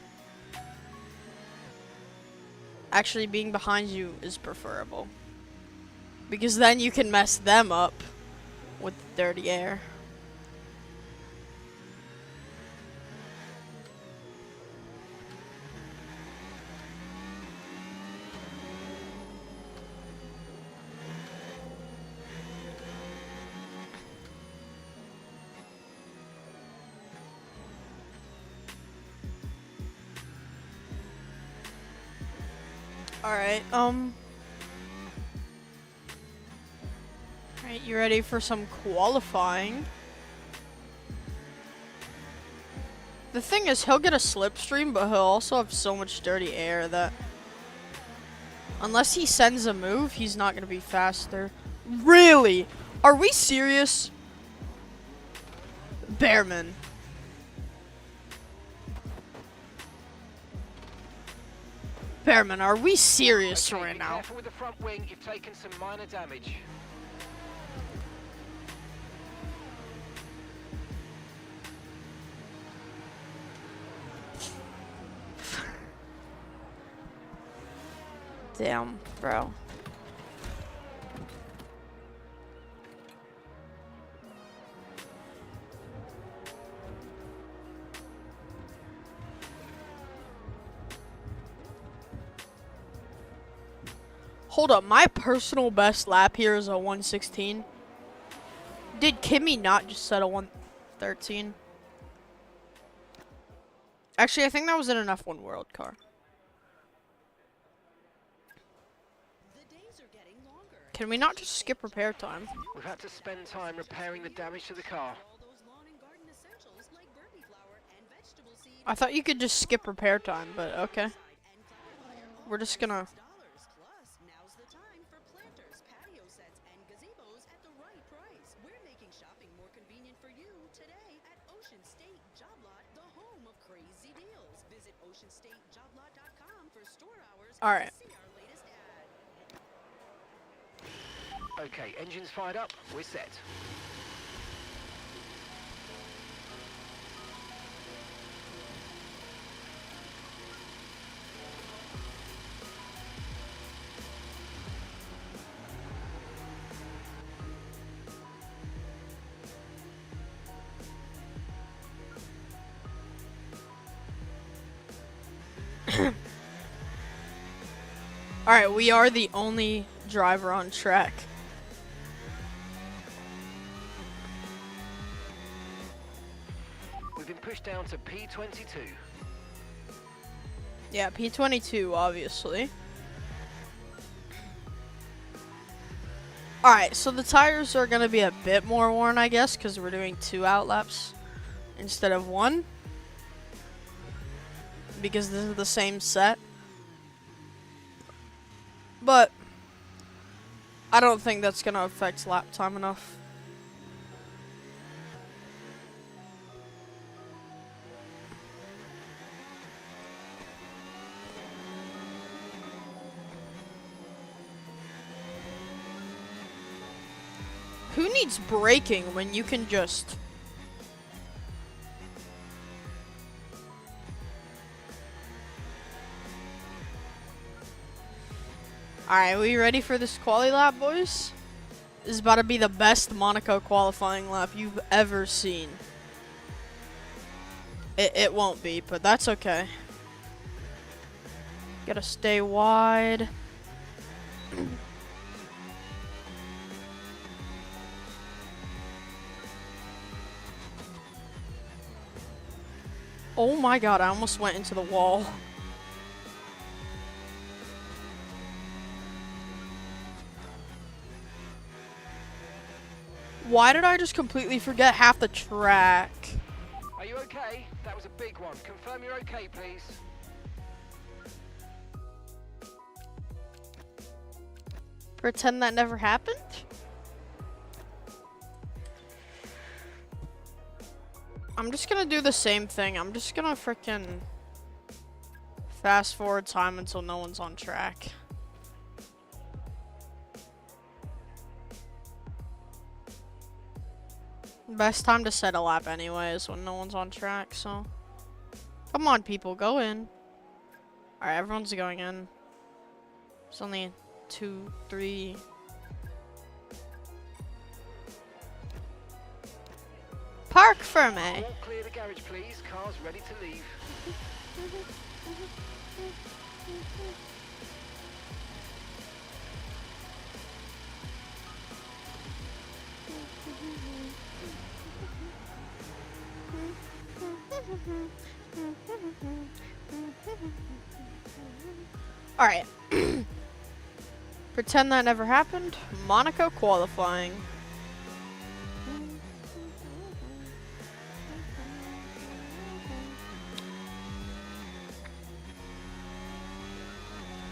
Actually, being behind you is preferable. Because then you can mess them up with dirty air. Alright, Alright, you ready for some qualifying? The thing is, he'll get a slipstream, but he'll also have so much dirty air that unless he sends a move, he's not gonna be faster. Really? Are we serious? Bearman. Bearman, are we serious Okay, right be now? careful with the front wing, you've taken some minor damage. Damn, bro. Hold up, my personal best lap here is a 116. Did Kimmy not just set a 113? Actually, I think that was in an F1 World car. Can we not just skip repair time? We've had to spend time repairing the damage to the car. I thought you could just skip repair time, but okay. We're just gonna... Alright. Okay, engines fired up, we're set. Alright, we are the only driver on track. We've been pushed down to P22. Yeah, P22, obviously. Alright, so the tires are going to be a bit more worn, I guess, because we're doing 2 out laps instead of 1. because this is the same set. But I don't think that's going to affect lap time enough. Who needs braking when you can just... Alright, we ready for this quali lap, boys? This is about to be the best Monaco qualifying lap you've ever seen. It won't be, but that's okay. Gotta stay wide. Oh my god, I almost went into the wall. Why did I just completely forget half the track? Are you okay? That was a big one. Confirm you're okay, please. Pretend that never happened? I'm just gonna do the same thing. I'm just gonna frickin' fast forward time until no one's on track. Best time to set a lap anyway is when no one's on track, so. Come on, people, go in. Alright, everyone's going in. There's only 2, 3. Park for me. All clear the garage, please. Car's ready to leave. Alright. Pretend that never happened. Monaco qualifying.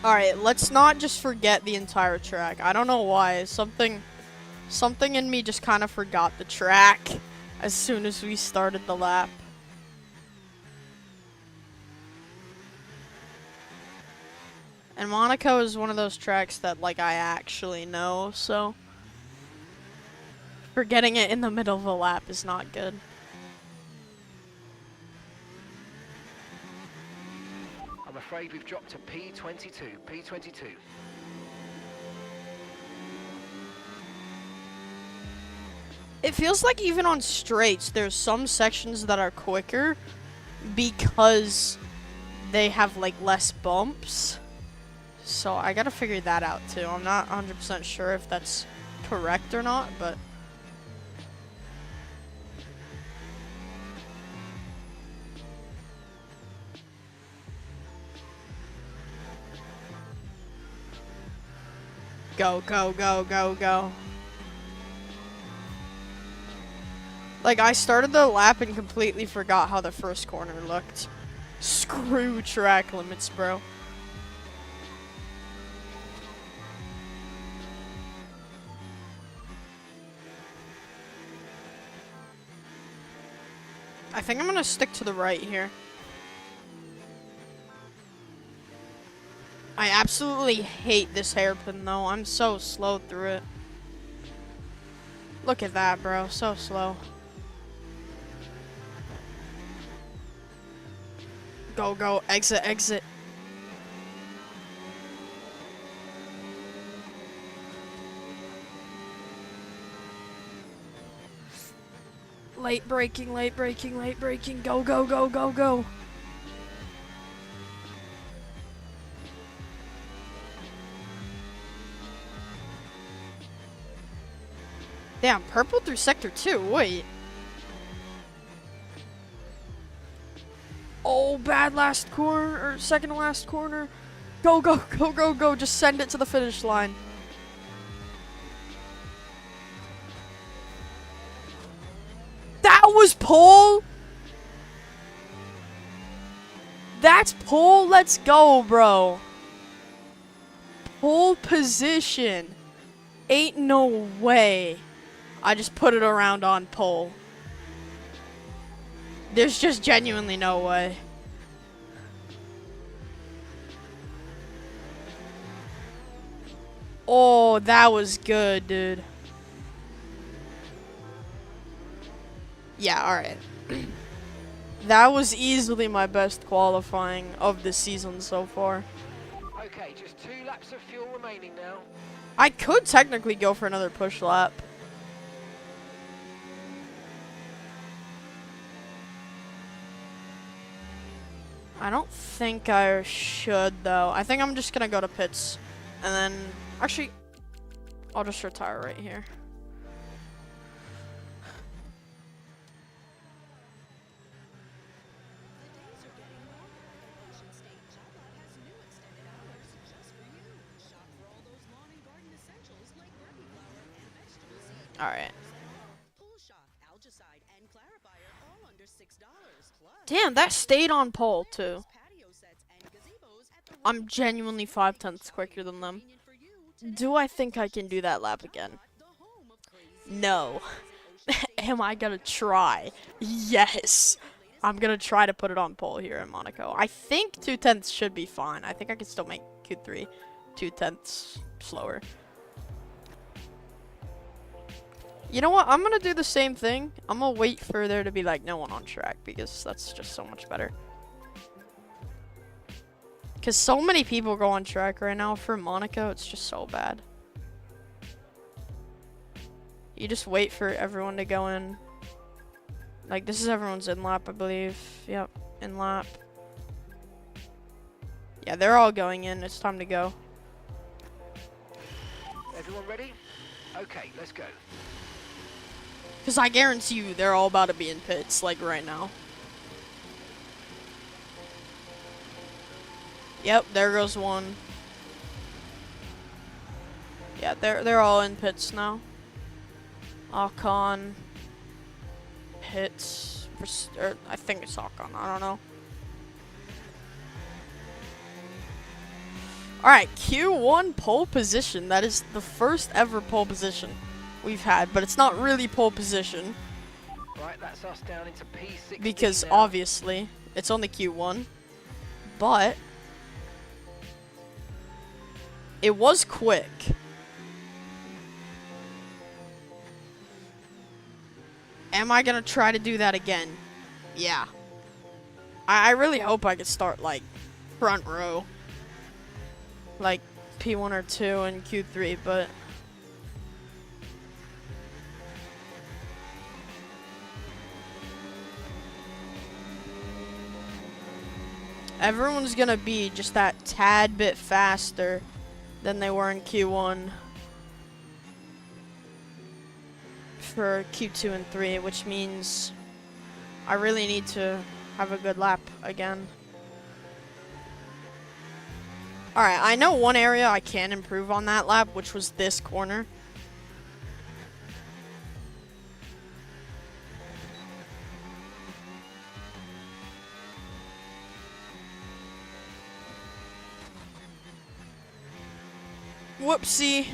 Alright, let's not just forget the entire track. I don't know why. Something in me just kind of forgot the track as soon as we started the lap. And Monaco is one of those tracks that, like, I actually know, so forgetting it in the middle of a lap is not good. I'm afraid we've dropped to P22. P22. It feels like even on straights, there's some sections that are quicker because they have, like, less bumps. So I gotta figure that out too. I'm not 100% sure if that's correct or not, but go, go, go, go, go. Like, I started the lap and completely forgot how the first corner looked. Screw track limits, bro. I think I'm gonna stick to the right here. I absolutely hate this hairpin though. I'm so slow through it. Look at that, bro. So slow. Go, go. Exit, exit. Late braking, late braking, late braking. Go, go, go, go, go. Damn, purple through sector 2. Wait. Oh, bad last corner, or second to last corner. Go, go, go, go, go. Just send it to the finish line. That was pole? That's pole. Let's go, bro. Pole position. Ain't no way. I just put it around on pole. There's just genuinely no way. Oh, that was good, dude. Yeah, alright. That was easily my best qualifying of the season so far. Okay, just 2 laps of fuel remaining now. I could technically go for another push lap. I don't think I should, though. I think I'm just gonna go to pits. And then, actually, I'll just retire right here. Alright. Damn, that stayed on pole, too. I'm genuinely 5/10 quicker than them. Do I think I can do that lap again? No. Am I gonna try? Yes. I'm gonna try to put it on pole here in Monaco. I think 2/10 should be fine. I think I can still make Q3 2/10 slower. You know what? I'm gonna do the same thing. I'm gonna wait for there to be like no one on track because that's just so much better. Because so many people go on track right now for Monaco, it's just so bad. You just wait for everyone to go in. Like, this is everyone's in lap, I believe. Yep, in lap. Yeah, they're all going in. It's time to go. Everyone ready? Okay, let's go. Because I guarantee you they're all about to be in pits, like, right now. Yep, there goes one. Yeah, they're all in pits now. Ocon. Pits. Or I think it's Ocon, I don't know. Alright, Q1 pole position. That is the first ever pole position we've had, but it's not really pole position. Right, that's us down into P16 because now. obviously it's only Q1, but it was quick. Am I gonna try to do that again? Yeah. I really hope I could start like front row, like P1 or 2 and Q3, but everyone's gonna be just that tad bit faster than they were in Q1 for Q2 and 3, which means I really need to have a good lap again. Alright, I know one area I can improve on that lap, which was this corner. Whoopsie.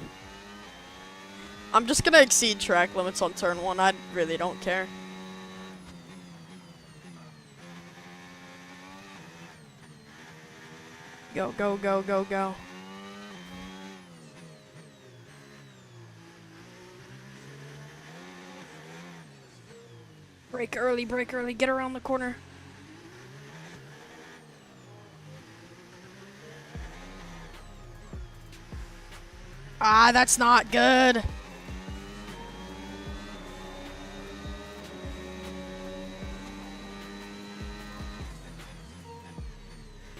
I'm just gonna exceed track limits on turn 1. I really don't care. Go, go, go, go, go. Brake early, get around the corner. Ah, that's not good.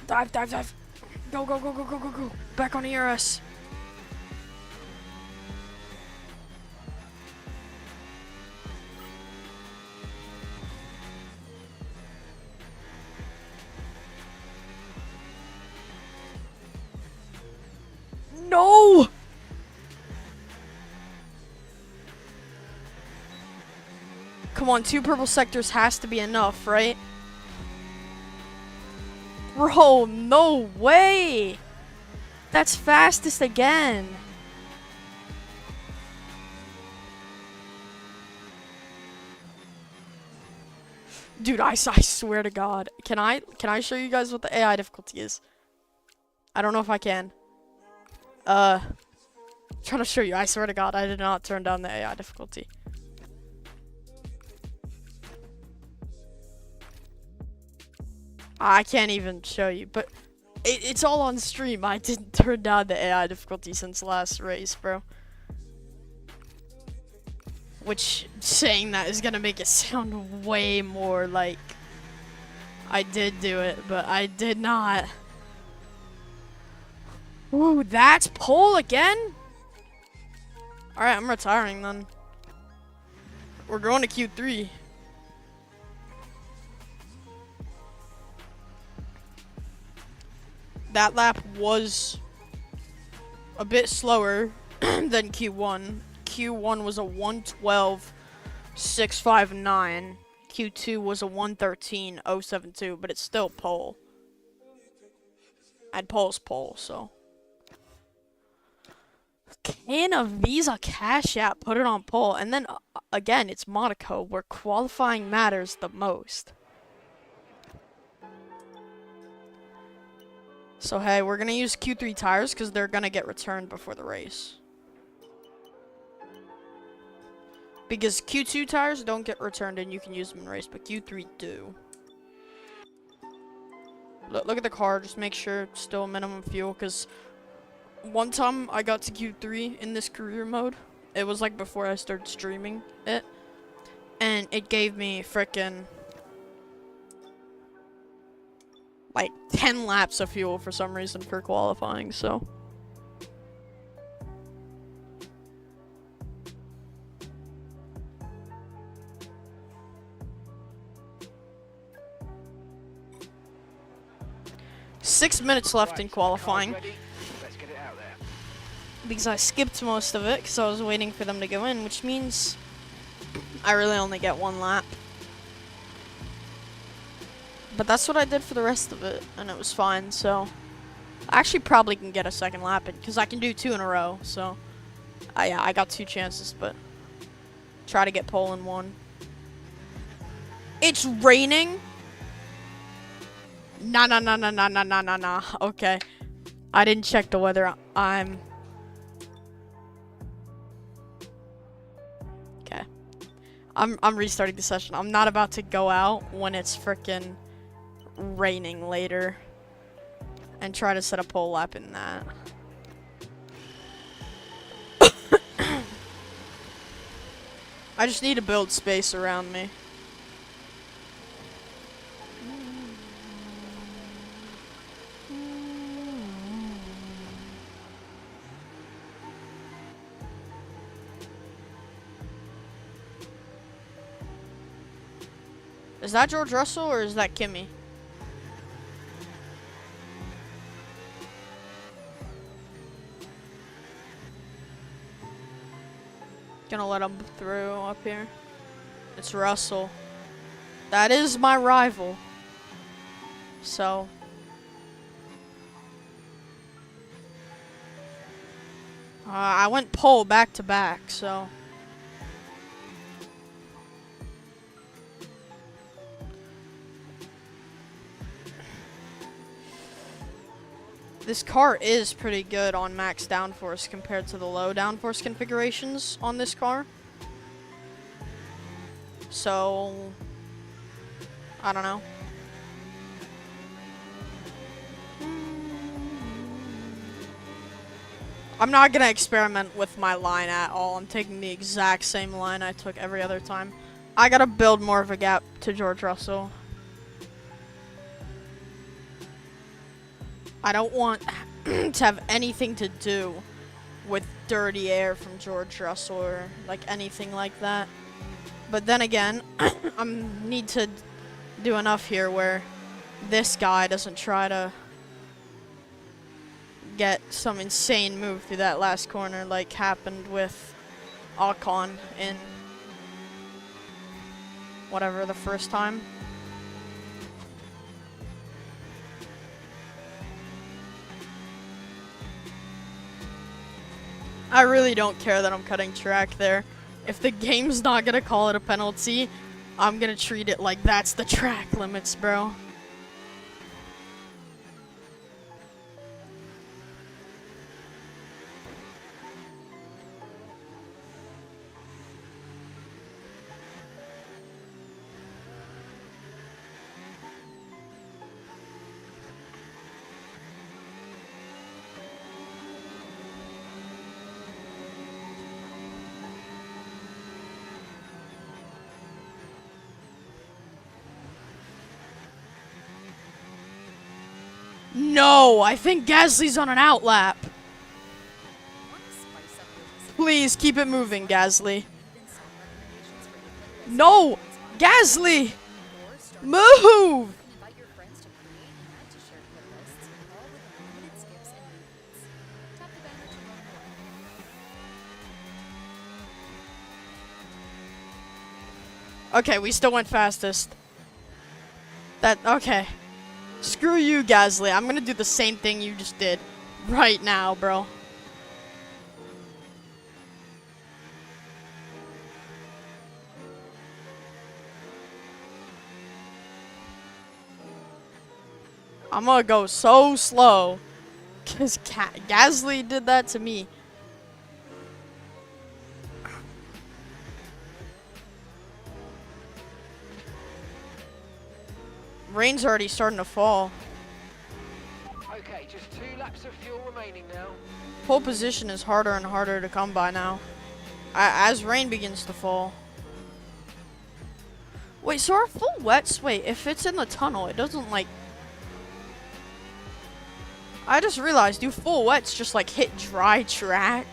Dive, dive, dive. Go, go, go, go, go, go, go. Back on ERS. No! Come on, 2 purple sectors has to be enough, right? Bro, no way! That's fastest again. Dude, I swear to God. Can I show you guys what the AI difficulty is? I don't know if I can. Trying to show you. I swear to God, I did not turn down the AI difficulty. I can't even show you, but it's all on stream. I didn't turn down the AI difficulty since last race, bro. Which, saying that is gonna make it sound way more like I did do it, but I did not. Ooh, that's pole again? Alright, I'm retiring then. We're going to Q3. That lap was a bit slower than Q1. Q1 was a 112.659. Q2 was a 113.072, but it's still pole. And pole's pole, so. Can a Visa Cash App put it on pole? And then, again, it's Monaco, where qualifying matters the most. So, hey, we're going to use Q3 tires because they're going to get returned before the race. Because Q2 tires don't get returned and you can use them in race, but Q3 do. Look at the car, just make sure it's still minimum fuel, because one time I got to Q3 in this career mode. It was like before I started streaming it. And it gave me frickin' like 10 laps of fuel for some reason for qualifying, so. Six minutes left in qualifying. Let's get it out there. Because I skipped most of it because I was waiting for them to go in, which means I really only get one lap. But that's what I did for the rest of it, and it was fine, so I actually probably can get a second lap in because I can do 2 in a row, so yeah, I got 2 chances, but try to get pole in 1. It's raining? Nah. Okay. I didn't check the weather. Okay. I'm restarting the session. I'm not about to go out when it's frickin' raining later and try to set a pole lap in that. I just need to build space around me. Is that George Russell or is that Kimmy? Gonna let him through up here. It's Russell. That is my rival. So. I went pole back to back, so. This car is pretty good on max downforce compared to the low downforce configurations on this car. So, I don't know. I'm not gonna experiment with my line at all. I'm taking the exact same line I took every other time. I gotta build more of a gap to George Russell. I don't want to have anything to do with dirty air from George Russell or like anything like that. But then again, I need to do enough here where this guy doesn't try to get some insane move through that last corner like happened with Ocon in whatever the first time. I really don't care that I'm cutting track there. If the game's not gonna call it a penalty, I'm gonna treat it like that's the track limits, bro. No, I think Gasly's on an outlap. Please keep it moving, Gasly. No! Gasly! Move! Okay, we still went fastest. Okay. Screw you, Gasly. I'm gonna do the same thing you just did. Right now, bro. I'm gonna go so slow. Because Gasly did that to me. Rain's already starting to fall. Okay, just 2 laps of fuel remaining now. Pole position is harder and harder to come by now. As rain begins to fall. Wait, so are full wets? Wait, if it's in the tunnel, it doesn't like... I just realized, do full wets just like hit dry track?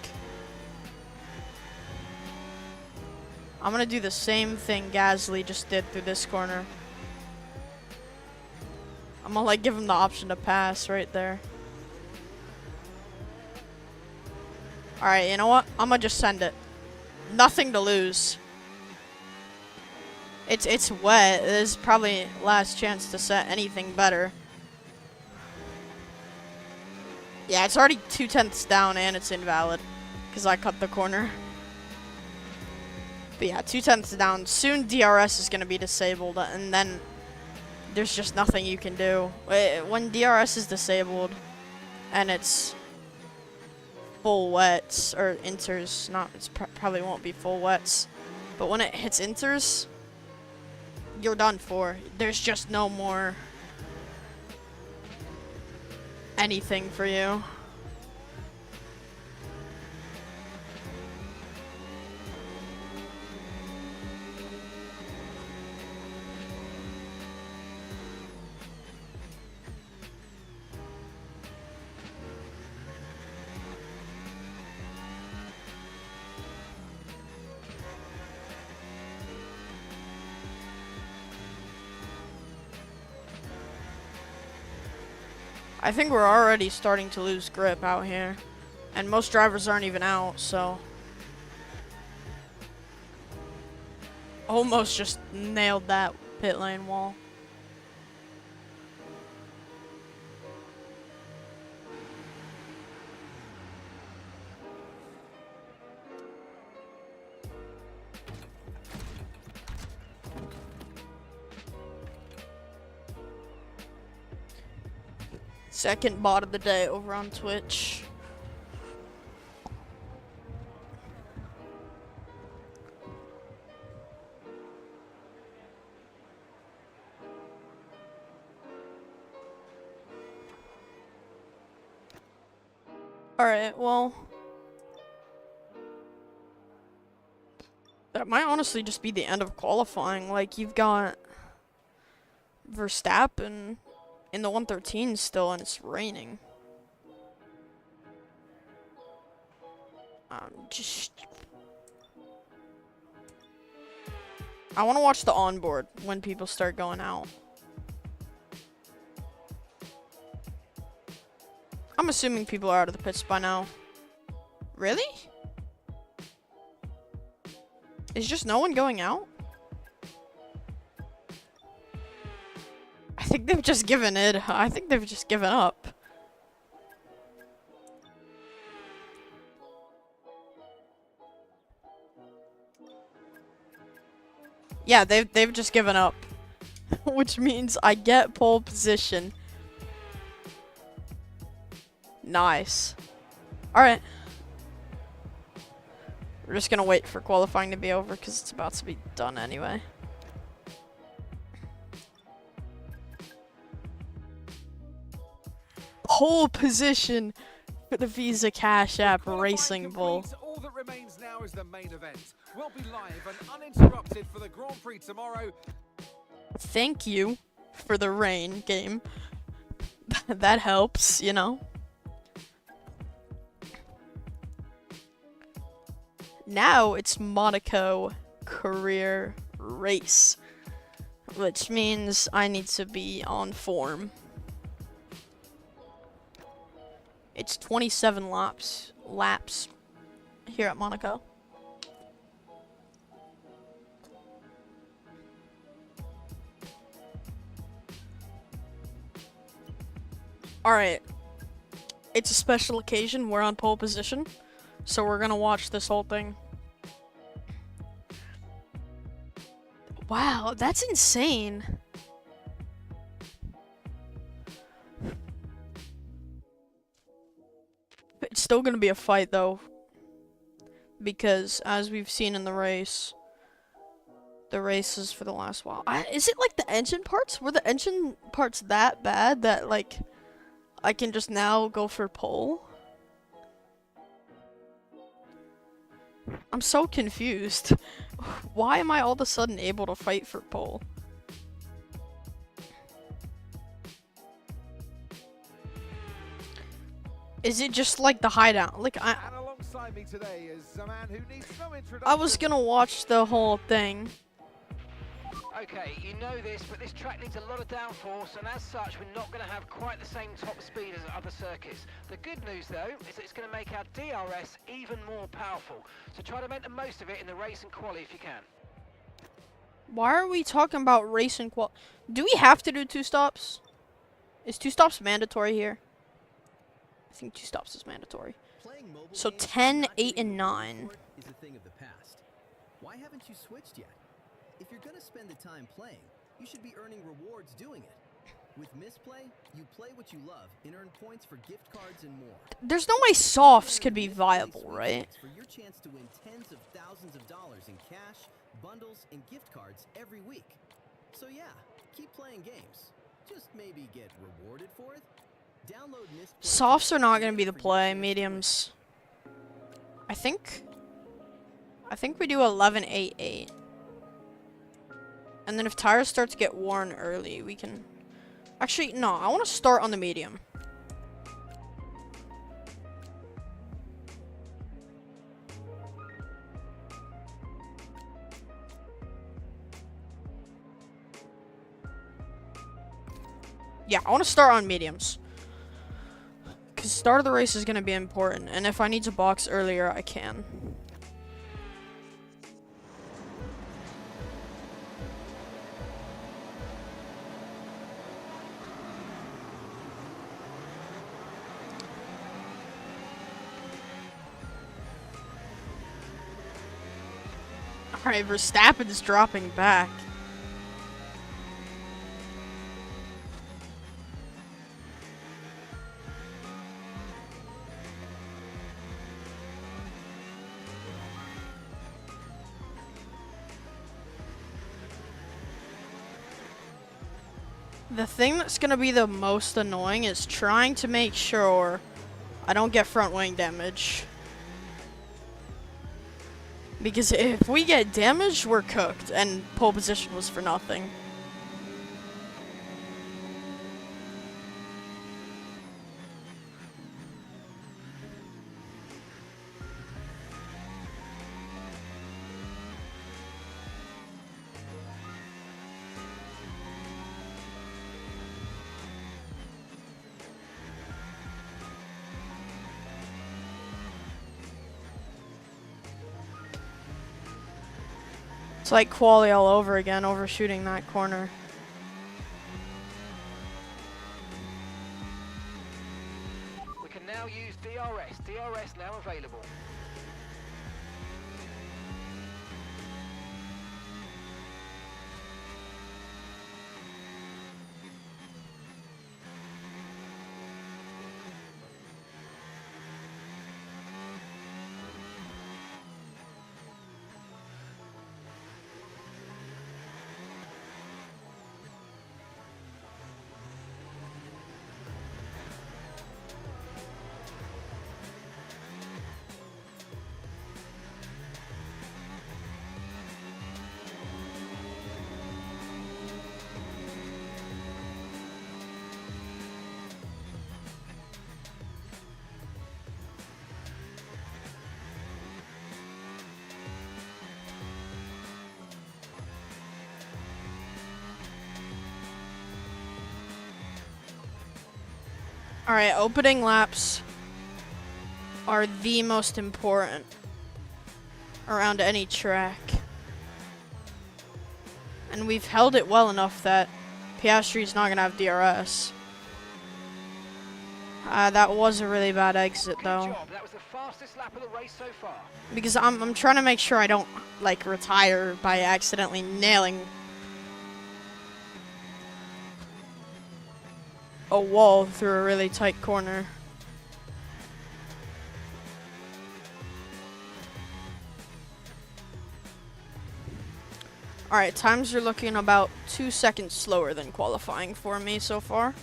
I'm gonna do the same thing Gasly just did through this corner. I'm gonna like give him the option to pass right there. Alright, you know what? I'm gonna just send it. Nothing to lose. It's wet. There's probably last chance to set anything better. Yeah, it's already 2/10 down and it's invalid. Because I cut the corner. But yeah, 2/10 down. Soon DRS is gonna be disabled and then there's just nothing you can do. When DRS is disabled and it's full wets or inters, it's probably won't be full wets, but when it hits inters, you're done for. There's just no more anything for you. I think we're already starting to lose grip out here. And most drivers aren't even out, so. Almost just nailed that pit lane wall. Second bot of the day over on Twitch. Alright, well. That might honestly just be the end of qualifying. Like, you've got Verstappen in the 113 still, and it's raining. I want to watch the onboard when people start going out. I'm assuming people are out of the pits by now. Really? Is just no one going out? I think they've just given it. I think they've just given up. Yeah, they've just given up. Which means I get pole position. Nice. Alright. We're just gonna wait for qualifying to be over because it's about to be done anyway. Pole position for the Visa Cash App Racing Bull. All that remains now is the main event. We'll be live and uninterrupted for the Grand Prix tomorrow. Thank you for the rain game. That helps, you know. Now it's Monaco career race, which means I need to be on form. It's 27 laps here at Monaco. Alright, it's a special occasion, we're on pole position, so we're gonna watch this whole thing. Wow, that's insane. It's still gonna be a fight though, because as we've seen in the races for the last while. Is it like the engine parts? Were the engine parts that bad that like I can just now go for pole? I'm so confused. Why am I all of a sudden able to fight for pole? Is it just like the hideout? Like And alongside me today is a man who needs no introduction. I was gonna watch the whole thing. Okay, you know this, but this track needs a lot of downforce, and as such, we're not going to have quite the same top speed as at other circuits. The good news, though, is that it's going to make our DRS even more powerful. So try to make the most of it in the race and quali if you can. Why are we talking about race and qual? Do we have to do 2 stops? Is 2 stops mandatory here? I think 2 stops is mandatory. So 10, 8, and 9. Is a thing of the past. Why haven't you switched yet? If you're gonna spend the time playing, you should be earning rewards doing it. With Misplay, you play what you love and earn points for gift cards and more. There's no way softs could be viable, right? For your chance to win tens of thousands of dollars in cash, bundles, and gift cards every week. So yeah, keep playing games. Just maybe get rewarded for it. Download Misplay. Softs are not gonna be the play. Mediums. I think we do 11, 8, 8. And then if tires start to get worn early, we can... Actually, no, I want to start on the medium. Yeah, I want to start on mediums. Because start of the race is going to be important. And if I need to box earlier, I can. Alright, Verstappen's dropping back. The thing that's gonna be the most annoying is trying to make sure I don't get front wing damage. Because if we get damaged, we're cooked, and pole position was for nothing. It's like quali all over again, overshooting that corner. We can now use DRS. DRS now available. Alright, opening laps are the most important around any track. And we've held it well enough that Piastri's not going to have DRS. That was a really bad exit, though. Good job. That was the fastest lap of the race so far. Because I'm trying to make sure I don't, like, retire by accidentally nailing a wall through a really tight corner. Alright, times are looking about 2 seconds slower than qualifying for me so far.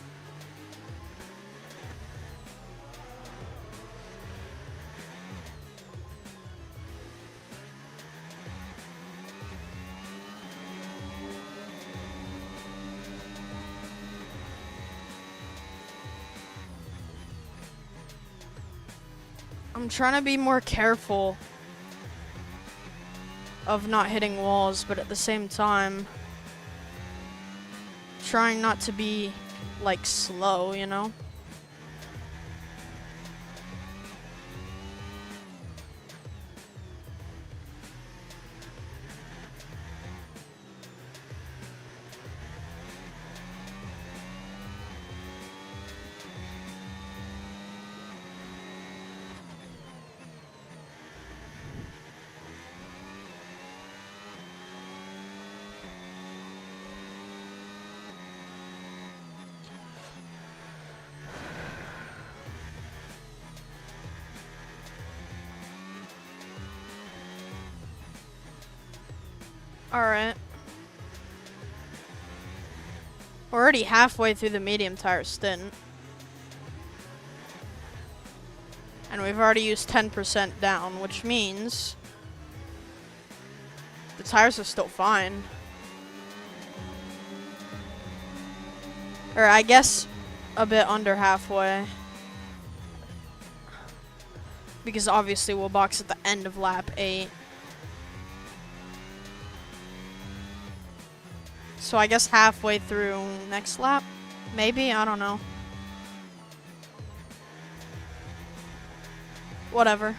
I'm trying to be more careful of not hitting walls, but at the same time, trying not to be, like, slow, you know? Alright. We're already halfway through the medium tire stint. And we've already used 10% down, which means the tires are still fine. Or I guess a bit under halfway. Because obviously we'll box at the end of lap 8. So I guess halfway through next lap, maybe, I don't know. Whatever.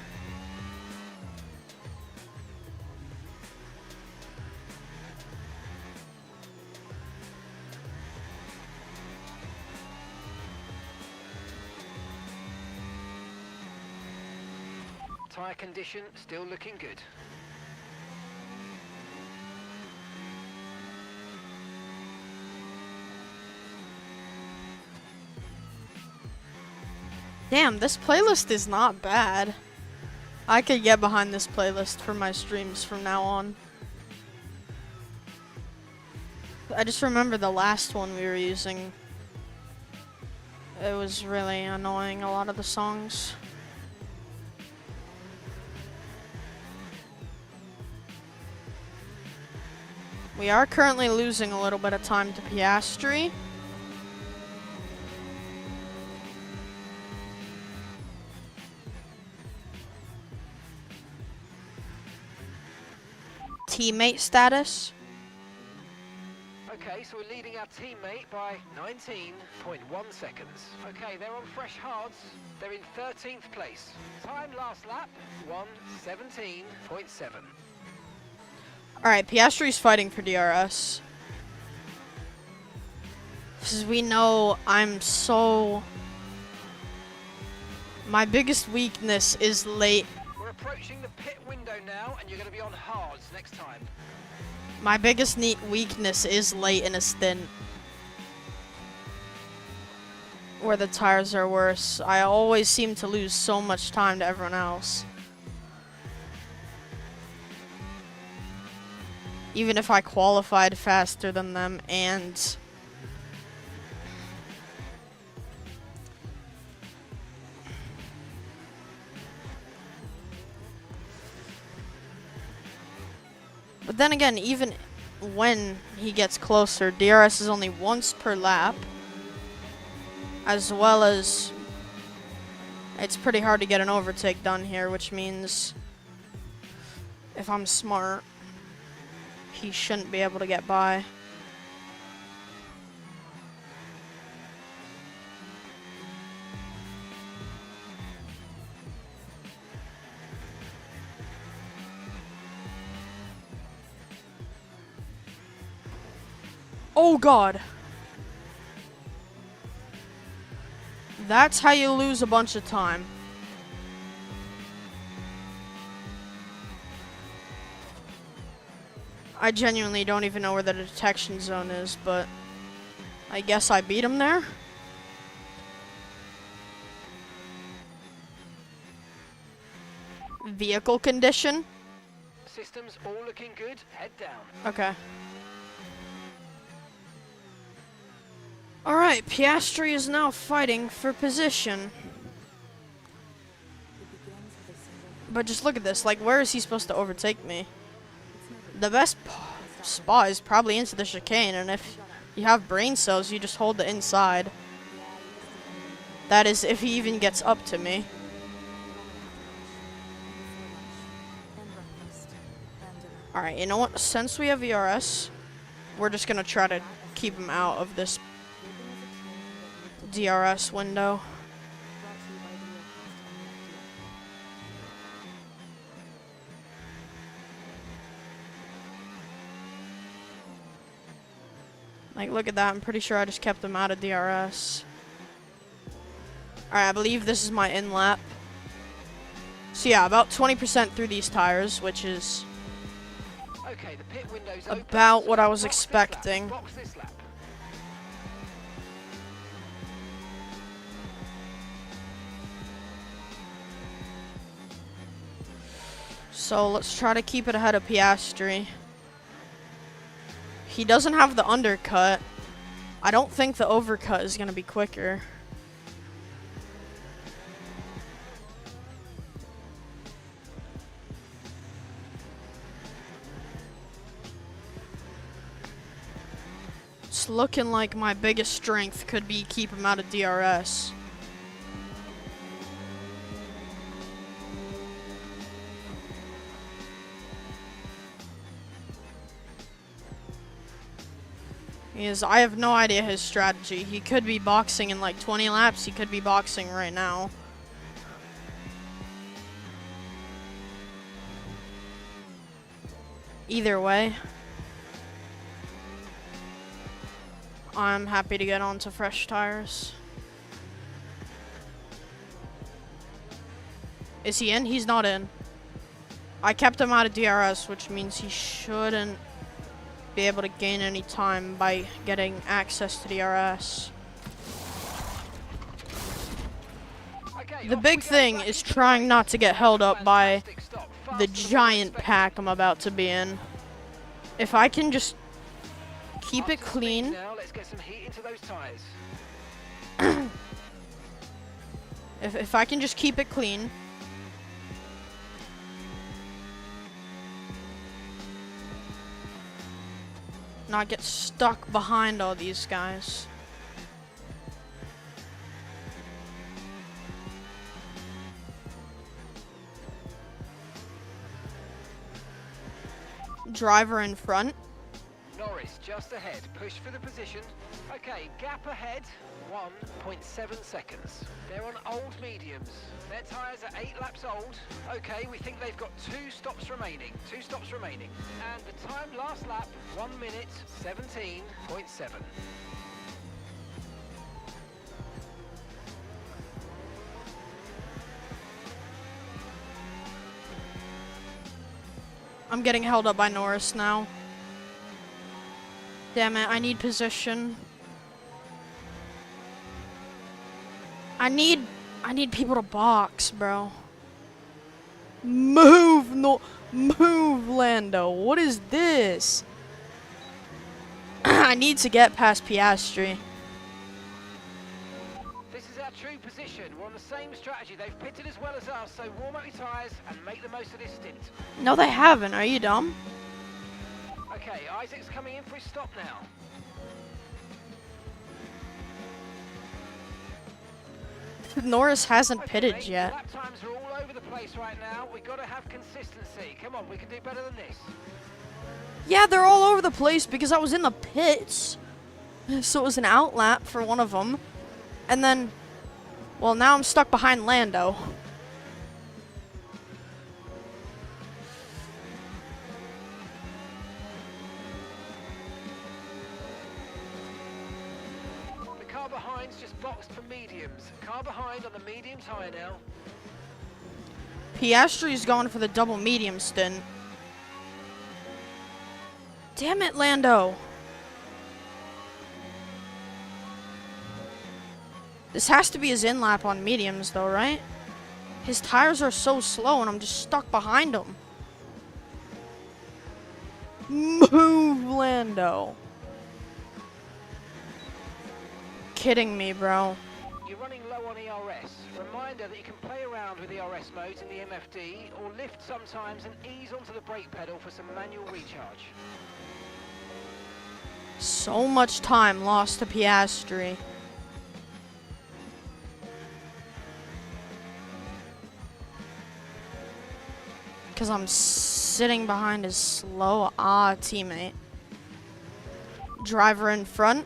Tyre condition still looking good. Damn, this playlist is not bad. I could get behind this playlist for my streams from now on. I just remember the last one we were using. It was really annoying, a lot of the songs. We are currently losing a little bit of time to Piastri. Teammate status. Okay, so we're leading our teammate by 19.1 seconds. Okay, they're on fresh hards. They're in 13th place. Time last lap, 1:17.7. Alright, Piastri's fighting for DRS. Because we know I'm so... My biggest weakness is late. We're approaching the pit window now, and you're going to be on hards next time. My biggest weakness is late in a stint. Where the tires are worse. I always seem to lose so much time to everyone else. Even if I qualified faster than them and... But then again, even when he gets closer, DRS is only once per lap. As well as it's pretty hard to get an overtake done here, which means if I'm smart, he shouldn't be able to get by. Oh god. That's how you lose a bunch of time. I genuinely don't even know where the detection zone is, but I guess I beat him there. Vehicle condition. Systems all looking good. Head down. Okay. Alright, Piastri is now fighting for position. But just look at this, like, where is he supposed to overtake me? The best spot is probably into the chicane, and if you have brain cells, you just hold the inside. That is, if he even gets up to me. Alright, you know what? Since we have ERS, we're just gonna try to keep him out of this DRS window. Like, look at that. I'm pretty sure I just kept him out of DRS. Alright, I believe this is my in-lap. So yeah, about 20% through these tires, which is Okay, the pit window's open, about so what I was box this expecting. lap, box this lap. So let's try to keep it ahead of Piastri. He doesn't have the undercut. I don't think the overcut is going to be quicker. It's looking like my biggest strength could be keep him out of DRS. I have no idea his strategy. He could be boxing in like 20 laps. He could be boxing right now. Either way, I'm happy to get onto fresh tires. Is he in? He's not in. I kept him out of DRS, which means he shouldn't be able to gain any time by getting access to DRS. Okay, The off big we go, thing back is into trying race. not to get held up by Fantastic stop. the Faster than we giant expected. pack I'm about to be in. If I can just keep Up it to speed clean. Now, let's get some heat into those tires. If I can just keep it clean. Not get stuck behind all these guys. Driver in front. Norris just ahead. Push for the position. Okay, gap ahead. 1.7 seconds. They're on old mediums. Their tyres are 8 laps old. Okay, we think they've got 2 stops remaining. 2 stops remaining. And the time last lap, 1 minute 17.7. I'm getting held up by Norris now. Damn it, I need position. I need people to box, bro. Move, no, move, Lando. What is this? I need to get past Piastri. This is our true position. We're on the same strategy. They've pitted as well as us, so warm up your tyres and make the most of this stint. No, they haven't. Are you dumb? Okay, Isaac's coming in for his stop now. Norris hasn't Okay, pitted mate, yet. Lap times are all over the place right now. We've got to have consistency. Come on, we can do better than this. Yeah, they're all over the place because I was in the pits. So it was an out lap for one of them. And then, well, now I'm stuck behind Lando. car behind's just boxed for mediums. Car behind on the medium tyre now. Piastri's going for the double medium stint. Damn it, Lando. This has to be his in-lap on mediums, though, right? His tires are so slow, and I'm just stuck behind him. Move, Lando. Kidding me, bro. You're running low on ERS. Reminder that you can play around with ERS modes in the MFD, or lift sometimes and ease onto the brake pedal for some manual recharge. So much time lost to Piastri. Because I'm sitting behind his slow teammate. Driver in front.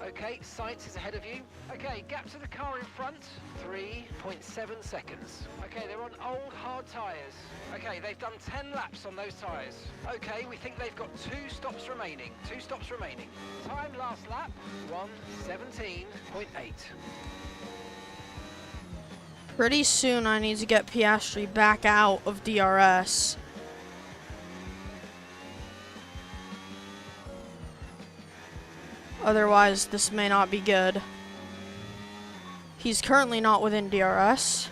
Okay, Sainz is ahead of you. Okay, gap to the car in front, 3.7 seconds. Okay, they're on old hard tyres. Okay, they've done 10 laps on those tyres. Okay, we think they've got 2 stops remaining. 2 stops remaining. Time last lap, 1:17.8. Pretty soon I need to get Piastri back out of DRS. Otherwise, this may not be good. He's currently not within DRS.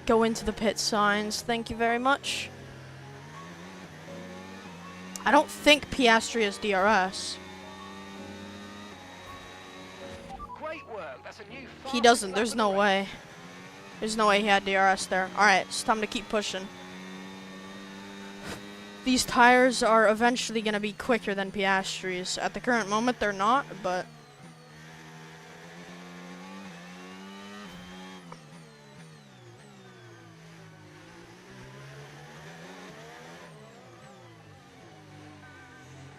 Go into the pit signs. Thank you very much. I don't think Piastri has DRS. Great work. That's a new He doesn't. There's no way. There's no way he had DRS there. Alright, it's time to keep pushing. These tires are eventually going to be quicker than Piastri's. At the current moment, they're not, but...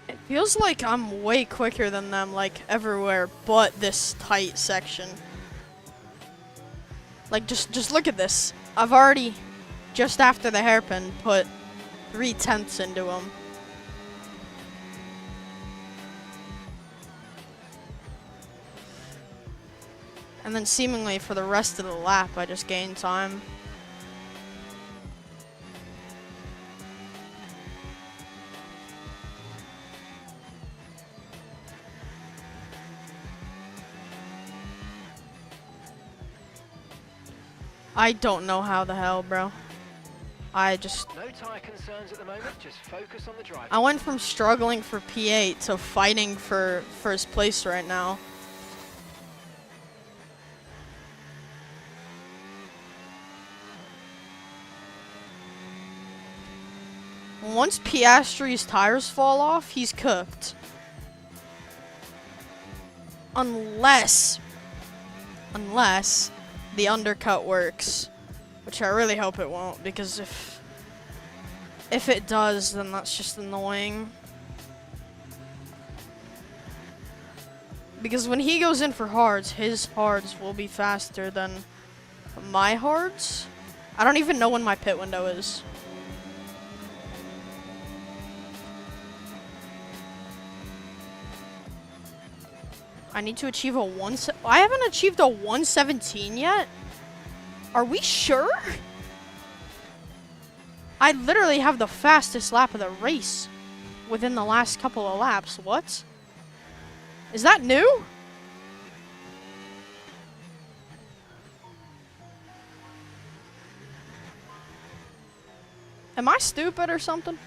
It feels like I'm way quicker than them, like, everywhere but this tight section. Like, just look at this. I've already, just after the hairpin, put 3/10 into him. And then seemingly for the rest of the lap, I just gained time. I don't know how the hell, bro. I just... No tyre concerns at the moment, just focus on the drive. I went from struggling for P8 to fighting for first place right now. Once Piastri's tires fall off, he's cooked. Unless the undercut works. Which I really hope it won't, because if it does, then that's just annoying. Because when he goes in for hards, his hards will be faster than my hards. I don't even know when my pit window is. I need to achieve a I haven't achieved a 117 yet? Are we sure? I literally have the fastest lap of the race within the last couple of laps. What? Is that new? Am I stupid or something?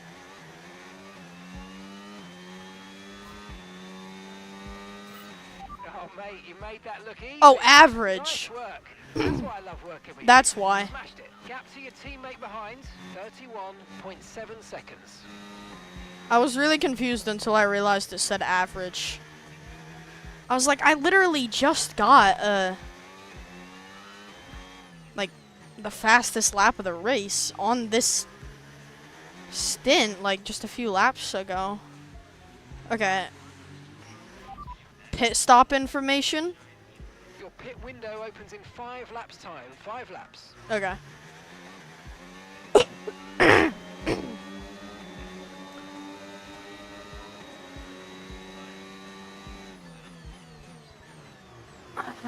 Oh, mate, you made that look easy. Oh, average. Nice work. That's why I love working with you. That's why. Smashed it. Gap to your teammate behind, 31.7 seconds. I was really confused until I realized it said average. I was like, I literally just got, like, the fastest lap of the race on this stint, like, just a few laps ago. Okay. Pit stop information. Your pit window opens in 5 laps time. 5 laps. Okay.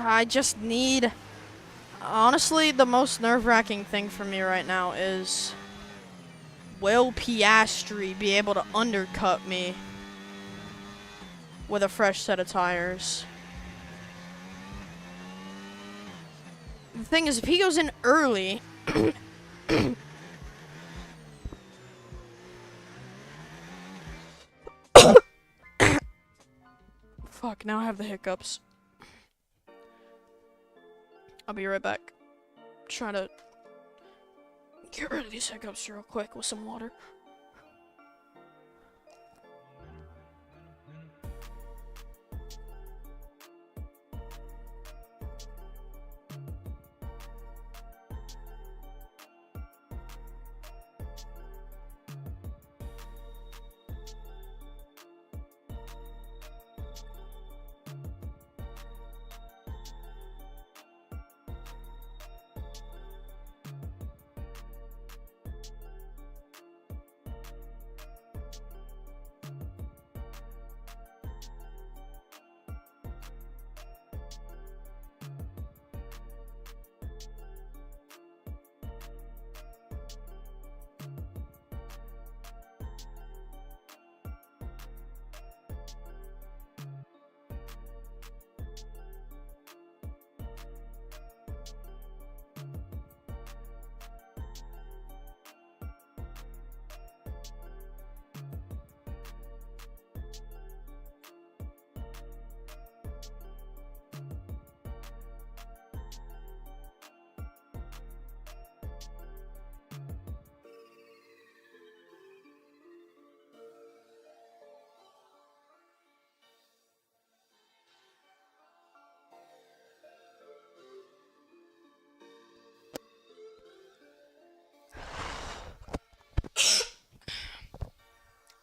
I just need... Honestly, the most nerve-wracking thing for me right now is... Will Piastri be able to undercut me with a fresh set of tires? The thing is, if he goes in early... Fuck, now I have the hiccups. I'll be right back. Try to get rid of these hiccups real quick with some water.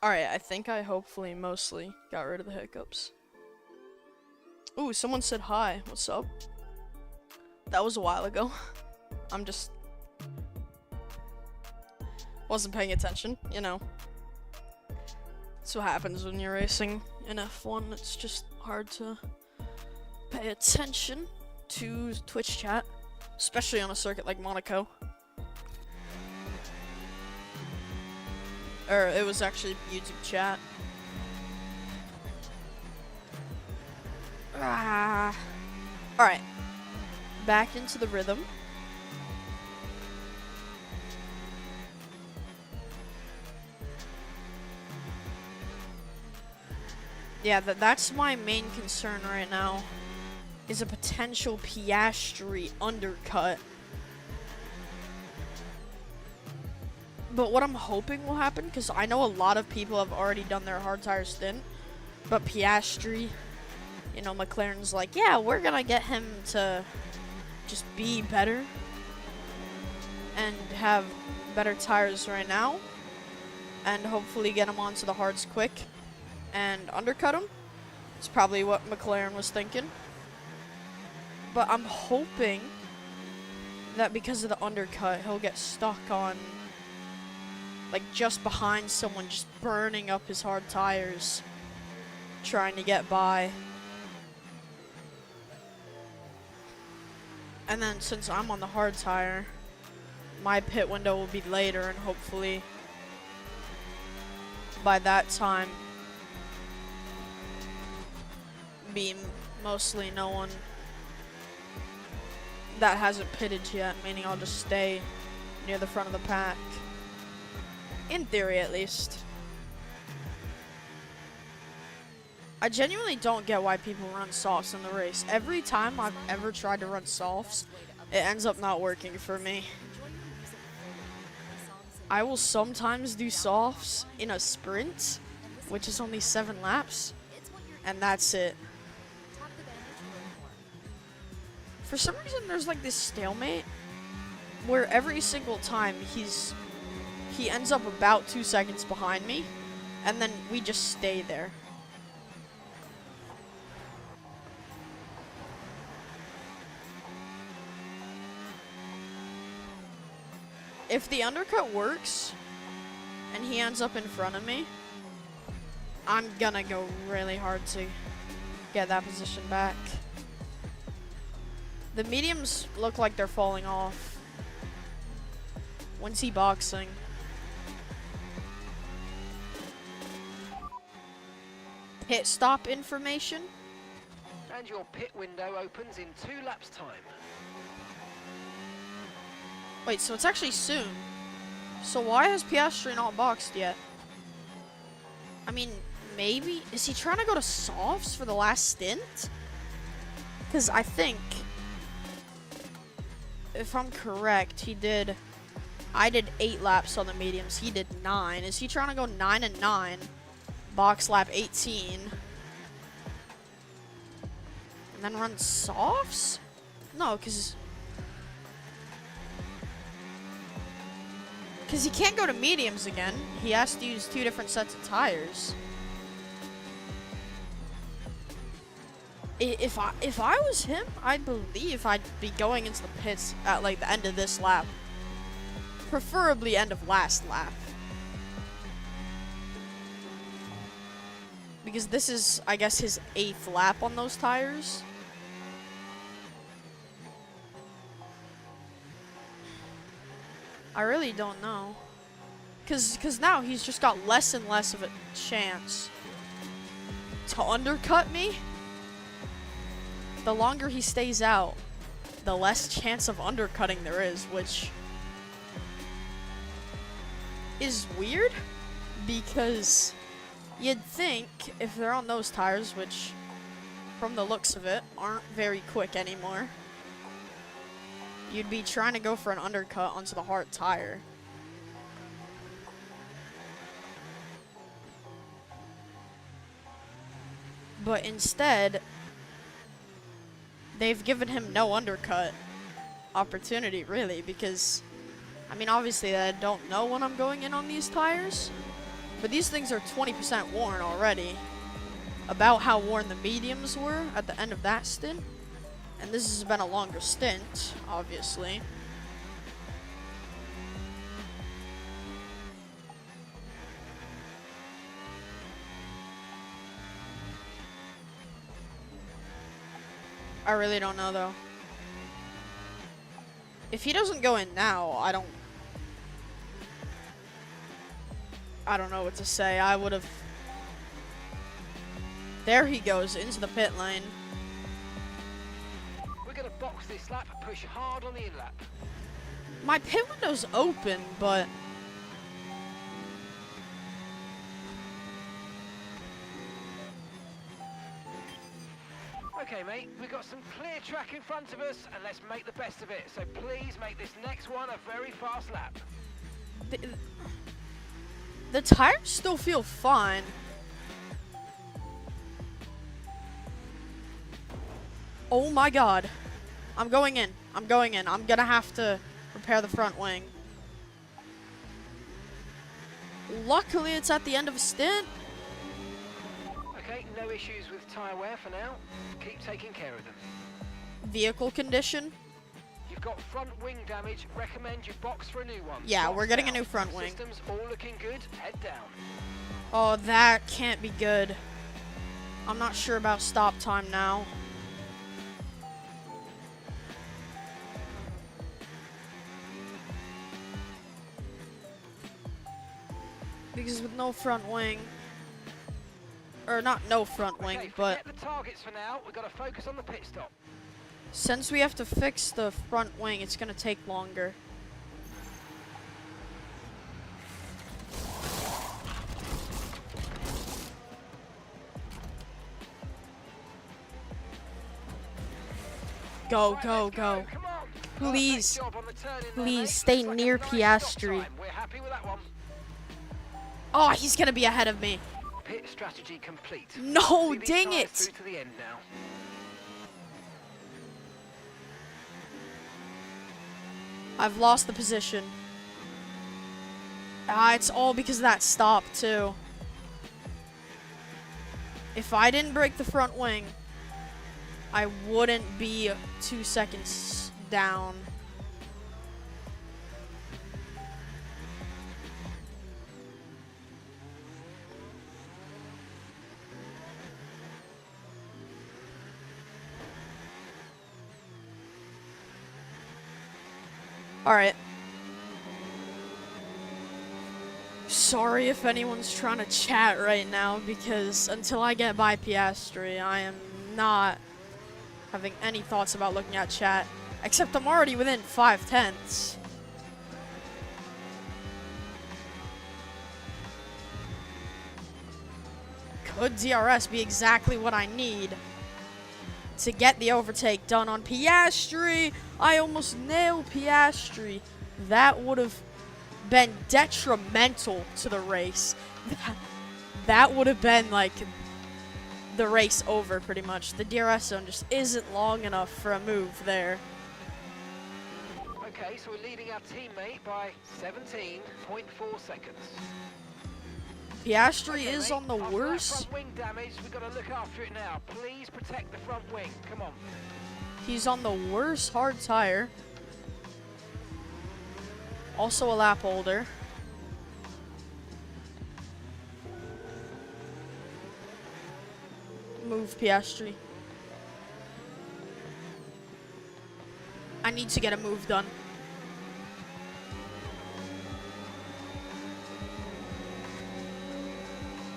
Alright, I think I hopefully mostly got rid of the hiccups. Ooh, someone said hi. What's up? That was a while ago. I'm just... wasn't paying attention, you know. That's what happens when you're racing in F1. It's just hard to pay attention to Twitch chat. Especially on a circuit like Monaco. Or it was actually YouTube chat. Alright. Back into the rhythm. Yeah, that's my main concern right now. Is a potential Piastri undercut. But what I'm hoping will happen, because I know a lot of people have already done their hard tire stint, but Piastri, you know, McLaren's like, yeah, we're gonna get him to just be better and have better tires right now, and hopefully get him onto the hards quick and undercut him. It's probably what McLaren was thinking. But I'm hoping that because of the undercut, he'll get stuck on, like, just behind someone, just burning up his hard tires, trying to get by. And then since I'm on the hard tire, my pit window will be later, and hopefully by that time be mostly no one that hasn't pitted yet, meaning I'll just stay near the front of the pack. In theory, at least. I genuinely don't get why people run softs in the race. Every time I've ever tried to run softs, it ends up not working for me. I will sometimes do softs in a sprint, which is only 7 laps, and that's it. For some reason, there's like this stalemate where every single time he ends up about 2 seconds behind me, and then we just stay there. If the undercut works, and he ends up in front of me, I'm gonna go really hard to get that position back. The mediums look like they're falling off. When's he boxing? Pit stop information? And your pit window opens in 2 laps' time. Wait, so it's actually soon. So why has Piastri not boxed yet? I mean, maybe... Is he trying to go to softs for the last stint? Because I think... If I'm correct, he did... I did 8 laps on the mediums. He did 9. Is he trying to go 9 and 9? Box lap 18. And then run softs? No, because he can't go to mediums again. He has to use 2 different sets of tires. If I was him, I believe I'd be going into the pits at like the end of this lap. Preferably end of last lap. Because this is, I guess, his 8th lap on those tires. I really don't know. Because now he's just got less and less of a chance to undercut me. The longer he stays out, the less chance of undercutting there is, which is weird because you'd think if they're on those tires, which from the looks of it aren't very quick anymore, you'd be trying to go for an undercut onto the hard tire. But instead, they've given him no undercut opportunity, really, because, I mean, obviously I don't know when I'm going in on these tires, but these things are 20% worn already. About how worn the mediums were at the end of that stint. And this has been a longer stint, obviously. I really don't know, though. If he doesn't go in now, I don't know what to say. I would have... There he goes, into the pit lane. We're going to box this lap and push hard on the in-lap. My pit window's open, but... Okay, mate, we've got some clear track in front of us, and let's make the best of it. So please make this next one a very fast lap. The tires still feel fine. Oh my god. I'm going in. I'm going in. I'm gonna have to repair the front wing. Luckily, it's at the end of a stint. Okay, no issues with tyre wear for now. Keep taking care of them. Vehicle condition. You've got front wing damage. Recommend you box for a new one. Yeah, Box we're getting down. a new front wing. Systems all looking good. Head down. Oh, that can't be good. I'm not sure about stop time now. Because with no front wing, or not no front wing, Okay, but forget the targets for now. We've got to focus on the pit stop. since we have to fix the front wing, it's gonna take longer. Go, Right, go, let's go. Come on. Please, Perfect job on the turn in there, please mate. stay Looks like a near nice Piastri. stop time. We're happy with that one. Oh, he's gonna be ahead of me. Pit strategy complete. No, See these dang tyres it. Through to the end now. I've lost the position. Ah, it's all because of that stop, too. If I didn't break the front wing, I wouldn't be 2 seconds down. Alright. Sorry if anyone's trying to chat right now, because until I get by Piastri, I am not having any thoughts about looking at chat. Except I'm already within 5/10. Could DRS be exactly what I need to get the overtake done on Piastri? I almost nailed Piastri. That would have been detrimental to the race. That would have been like the race over pretty much. The DRS zone just isn't long enough for a move there. Okay, so we're leading our teammate by 17.4 seconds. Piastri Okay, is mate, on the after worst. that front wing damage, we've got to look after it now. Please protect the front wing. Come on. He's on the worst hard tire. Also a lap older. Move, Piastri. I need to get a move done.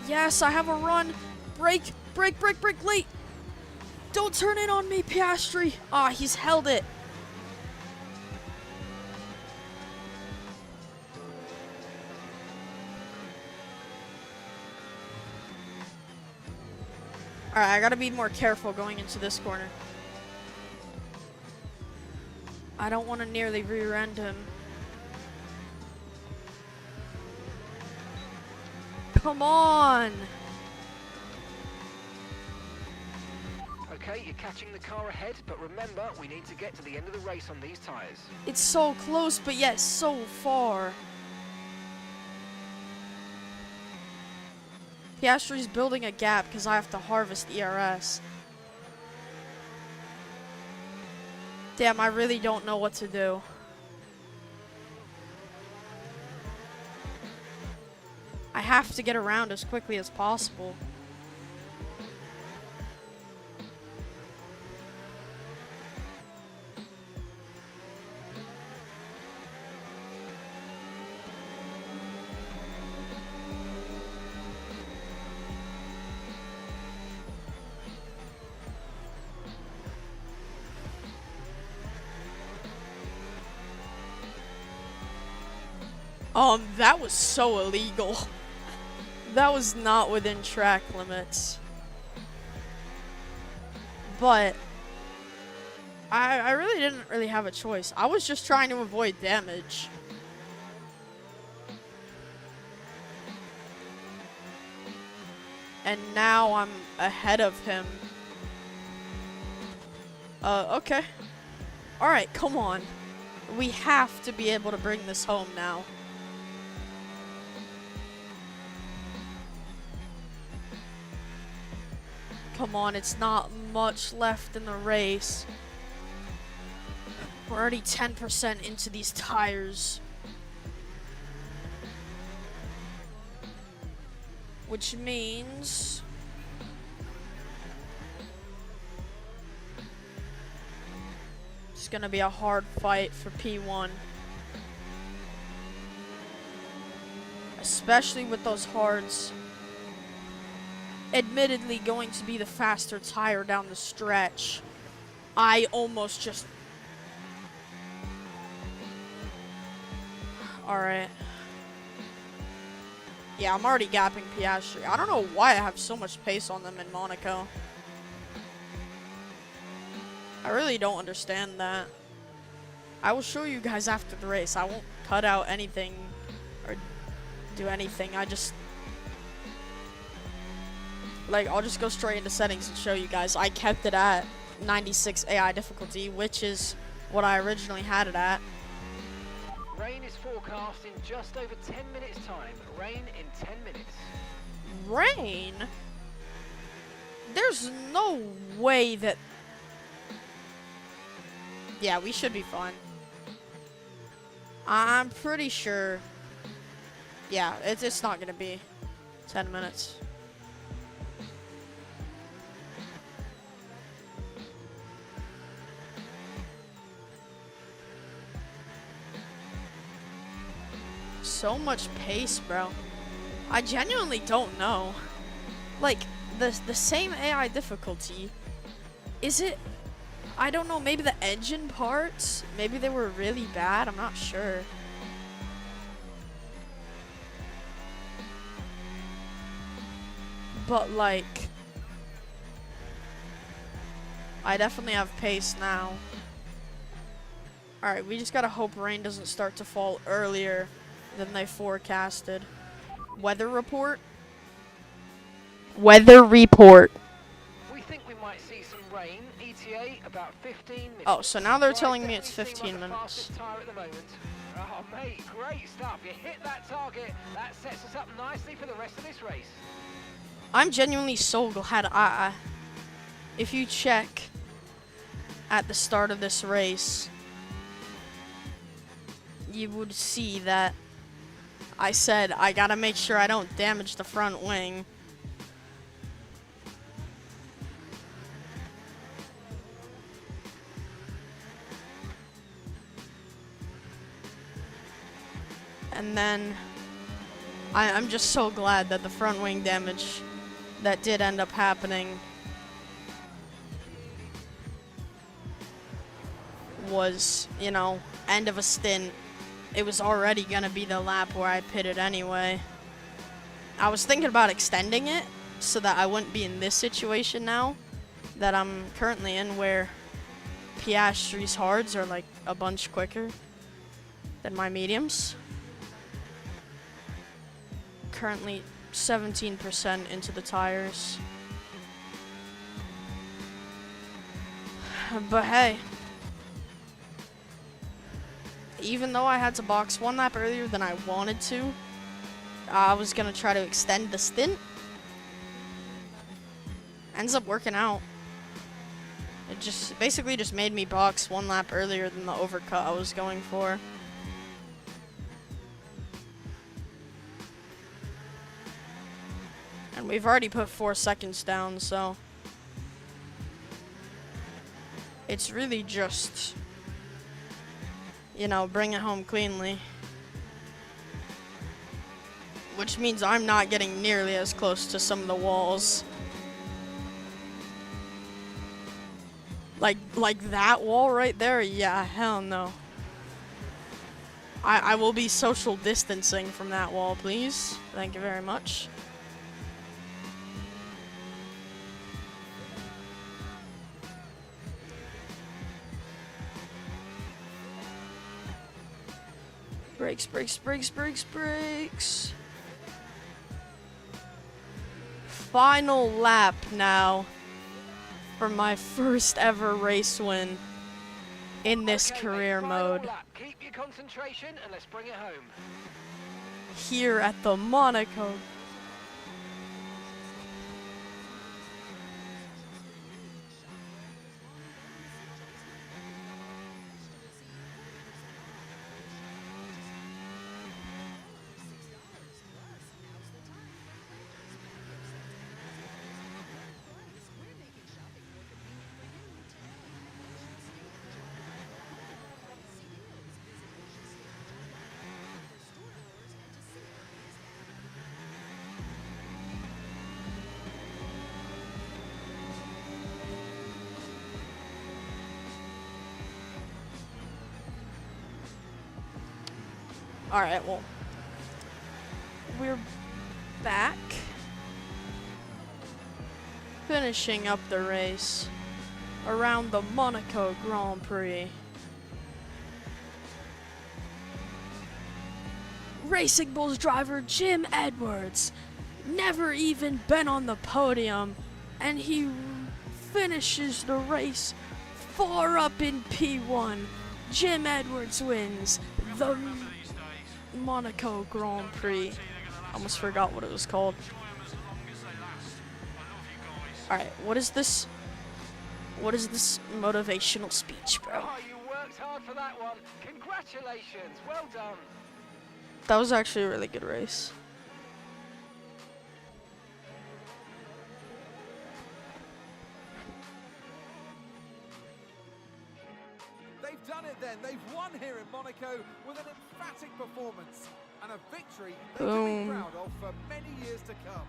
Yes, I have a run. Brake, brake, brake, brake, late. Don't turn in on me, Piastri. Ah, he's held it. Alright, I gotta be more careful going into this corner. I don't want to nearly rear-end him. Come on! Okay, you're catching the car ahead, but remember, we need to get to the end of the race on these tyres. It's so close, but yet so far. Piastri's building a gap because I have to harvest ERS. Damn, I really don't know what to do. I have to get around as quickly as possible. That was so illegal. That was not within track limits. But I really didn't really have a choice. I was just trying to avoid damage. And now I'm ahead of him. Okay. Alright, come on. We have to be able to bring this home now. Come on, it's not much left in the race. We're already 10% into these tires. Which means it's gonna be a hard fight for P1. Especially with those hards. Admittedly going to be the faster tire down the stretch. I almost just... Alright. Yeah, I'm already gapping Piastri. I don't know why I have so much pace on them in Monaco. I really don't understand that. I will show you guys after the race. I won't cut out anything or do anything. I just... Like, I'll just go straight into settings and show you guys. I kept it at 96 AI difficulty, which is what I originally had it at. Rain is forecast in just over 10 minutes time. Rain in 10 minutes. Rain? There's no way that... Yeah, we should be fine. I'm pretty sure... Yeah, it's not gonna be 10 minutes. so much pace, bro. I genuinely don't know. Like, the same AI difficulty, is it? I don't know, maybe the engine parts, maybe they were really bad, I'm not sure. But like, I definitely have pace now. Alright, we just gotta hope rain doesn't start to fall earlier than they forecasted. Weather report? Weather report. We think we might see some rain. ETA about 15 minutes. Oh, so now they're Drive telling me it's definitely seem 15 like the minutes. fastest tyre at the moment. Oh, mate, great stuff. You hit that target. That sets us up nicely for the rest of this race. I'm genuinely so glad if you check at the start of this race, you would see that I said I gotta make sure I don't damage the front wing. And then I'm just so glad that the front wing damage that did end up happening was, you know, end of a stint. It was already gonna be the lap where I pitted anyway. I was thinking about extending it so that I wouldn't be in this situation now that I'm currently in, where Piastri's hards are like a bunch quicker than my mediums. Currently 17% into the tires. But hey, even though I had to box one lap earlier than I wanted to, I was gonna try to extend the stint. Ends up working out. It just basically just made me box one lap earlier than the overcut I was going for. And we've already put 4 seconds down, so it's really just, you know, bring it home cleanly. Which means I'm not getting nearly as close to some of the walls. Like that wall right there? Yeah, hell no. I will be social distancing from that wall, please. Thank you very much. Brakes, brakes, brakes, brakes, brakes. Final lap now for my first ever race win in this career mode. Keep your concentration and let's bring it home. Here at the Monaco. Alright, well, we're back. Finishing up the race around the Monaco Grand Prix. Racing Bulls driver Jim Edwards, never even been on the podium, and he finishes the race far up in P1. Jim Edwards wins the Monaco Grand Prix. Almost forgot what it was called. Alright, what is this? What is this motivational speech, bro? Oh, you worked hard for that one. Congratulations. Well done. That was actually a really good race. They've done it then. They've won here in Monaco with an emphatic performance. And and a victory they can Boom. be proud of for many years to come.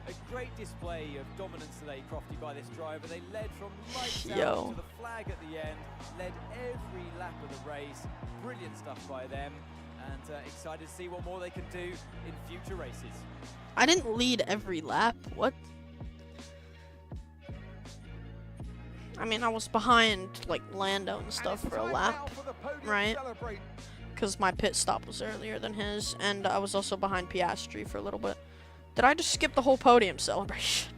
A great display of dominance today, Crofty, by this driver. They led from lights Yo. out to the flag at the end, led every lap of the race. Brilliant stuff by them, and excited to see what more they can do in future races. I didn't lead every lap. What? I mean, I was behind, like, Lando and stuff for a lap, right? Because my pit stop was earlier than his, and I was also behind Piastri for a little bit. Did I just skip the whole podium celebration?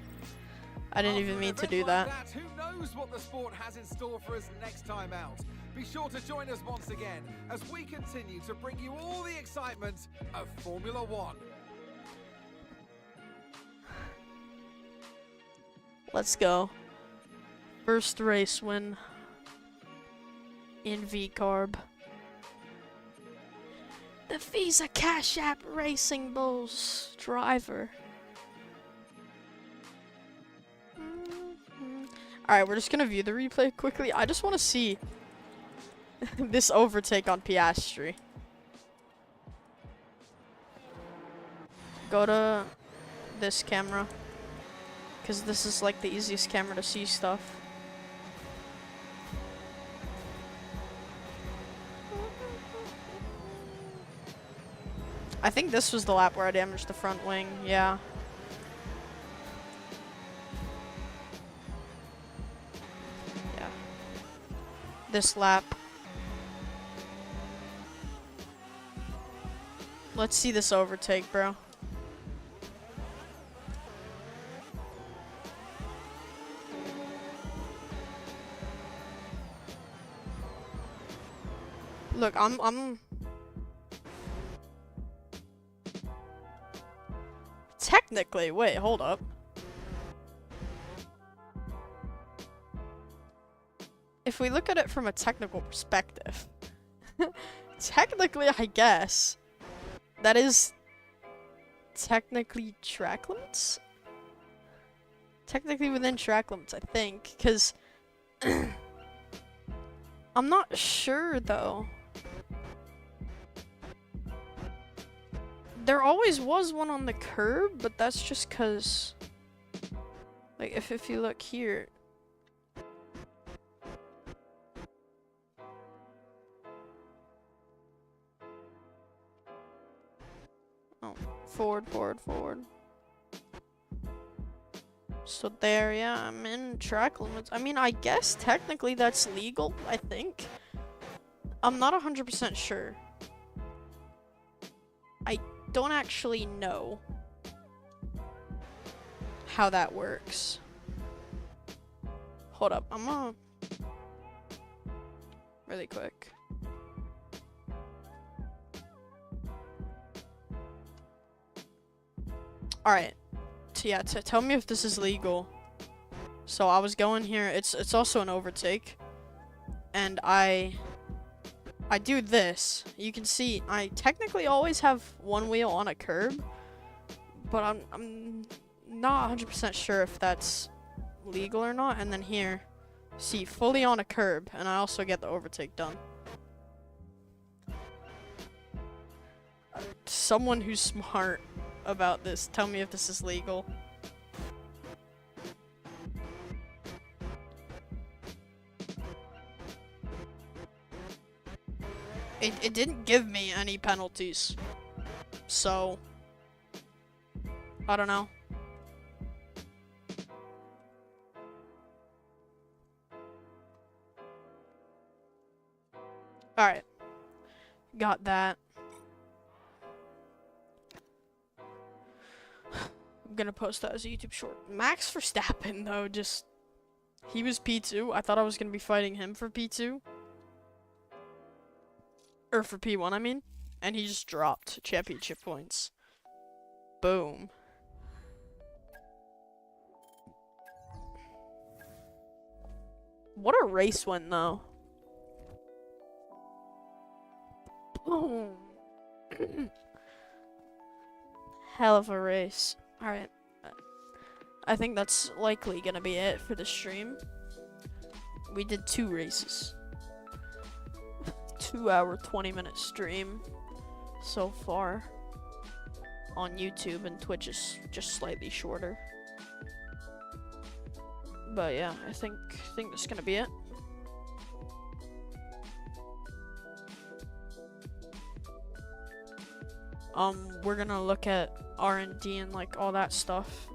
I didn't even mean to do that. Who knows what the sport has in store for us next time out? Be sure to join us once again as we continue to bring you all the excitement of Formula One. Let's go. First race win in V-Carb. The Visa Cash App Racing Bulls driver. Alright, we're just gonna view the replay quickly. I just want to see this overtake on Piastri. Go to this camera, because this is like the easiest camera to see stuff. I think this was the lap where I damaged the front wing, yeah. Yeah. This lap. Let's see this overtake, bro. Look, I'm technically, wait, hold up. If we look at it from a technical perspective, technically, I guess, that is technically track limits? Technically within track limits, I think, because I'm not sure, though. There always was one on the curb, but that's just because, like, if you look here. Oh, forward. So there, yeah, I'm in track limits. I mean, I guess technically that's legal, I think. I'm not 100% sure. I don't actually know how that works. Hold up, I'm gonna really quick. Alright. So yeah, tell me if this is legal. So I was going here, it's also an overtake. And I do this. You can see I technically always have one wheel on a curb, but I'm not 100% sure if that's legal or not. And then here, see, fully on a curb, and I also get the overtake done. Someone who's smart about this, tell me if this is legal. It didn't give me any penalties, so I don't know. Alright, got that. I'm gonna post that as a YouTube short. Max Verstappen, though, just, he was P2. I thought I was gonna be fighting him for P2. Or for P1, I mean. And he just dropped championship points. Boom. What a race win, though. Boom. Hell of a race. Alright. I think that's likely gonna be it for the stream. We did 2 races. 2-hour, 20-minute stream so far on YouTube, and Twitch is just slightly shorter. But yeah, I think that's gonna be it. We're gonna look at R&D and like all that stuff.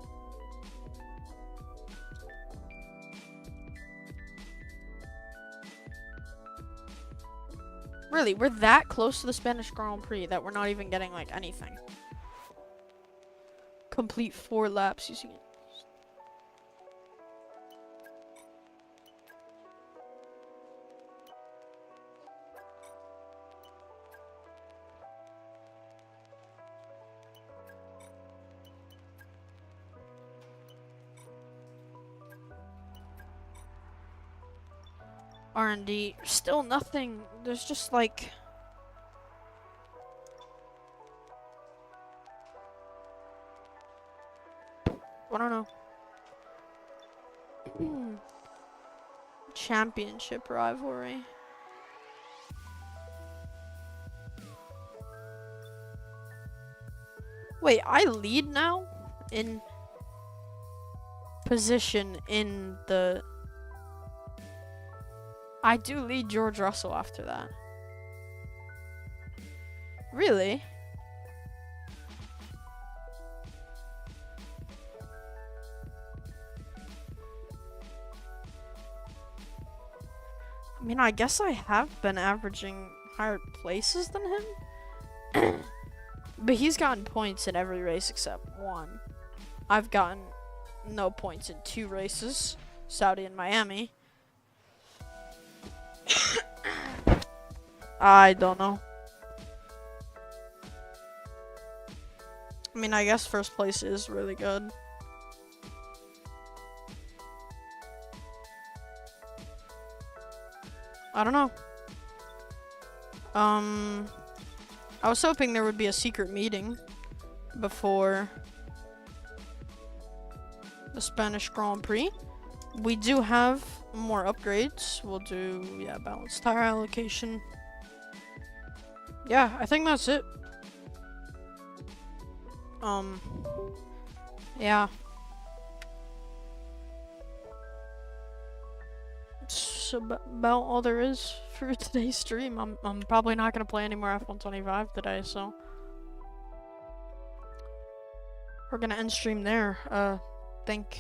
Really, we're that close to the Spanish Grand Prix that we're not even getting like anything. Complete 4 laps using it. R&D, still nothing. There's just like I don't know. Championship rivalry. Wait, I lead now in position in the... I do lead George Russell after that. Really? I mean, I guess I have been averaging higher places than him. But he's gotten points in every race except one. I've gotten no points in 2 races, Saudi and Miami. I don't know. I mean, I guess first place is really good. I don't know. I was hoping there would be a secret meeting before the Spanish Grand Prix. We do have more upgrades. We'll do, yeah, balanced tire allocation. Yeah, I think that's it. Yeah. That's about all there is for today's stream. I'm probably not gonna play any more F125 today, so we're gonna end stream there. Thank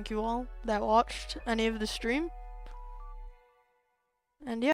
you all that watched any of the stream, and yeah.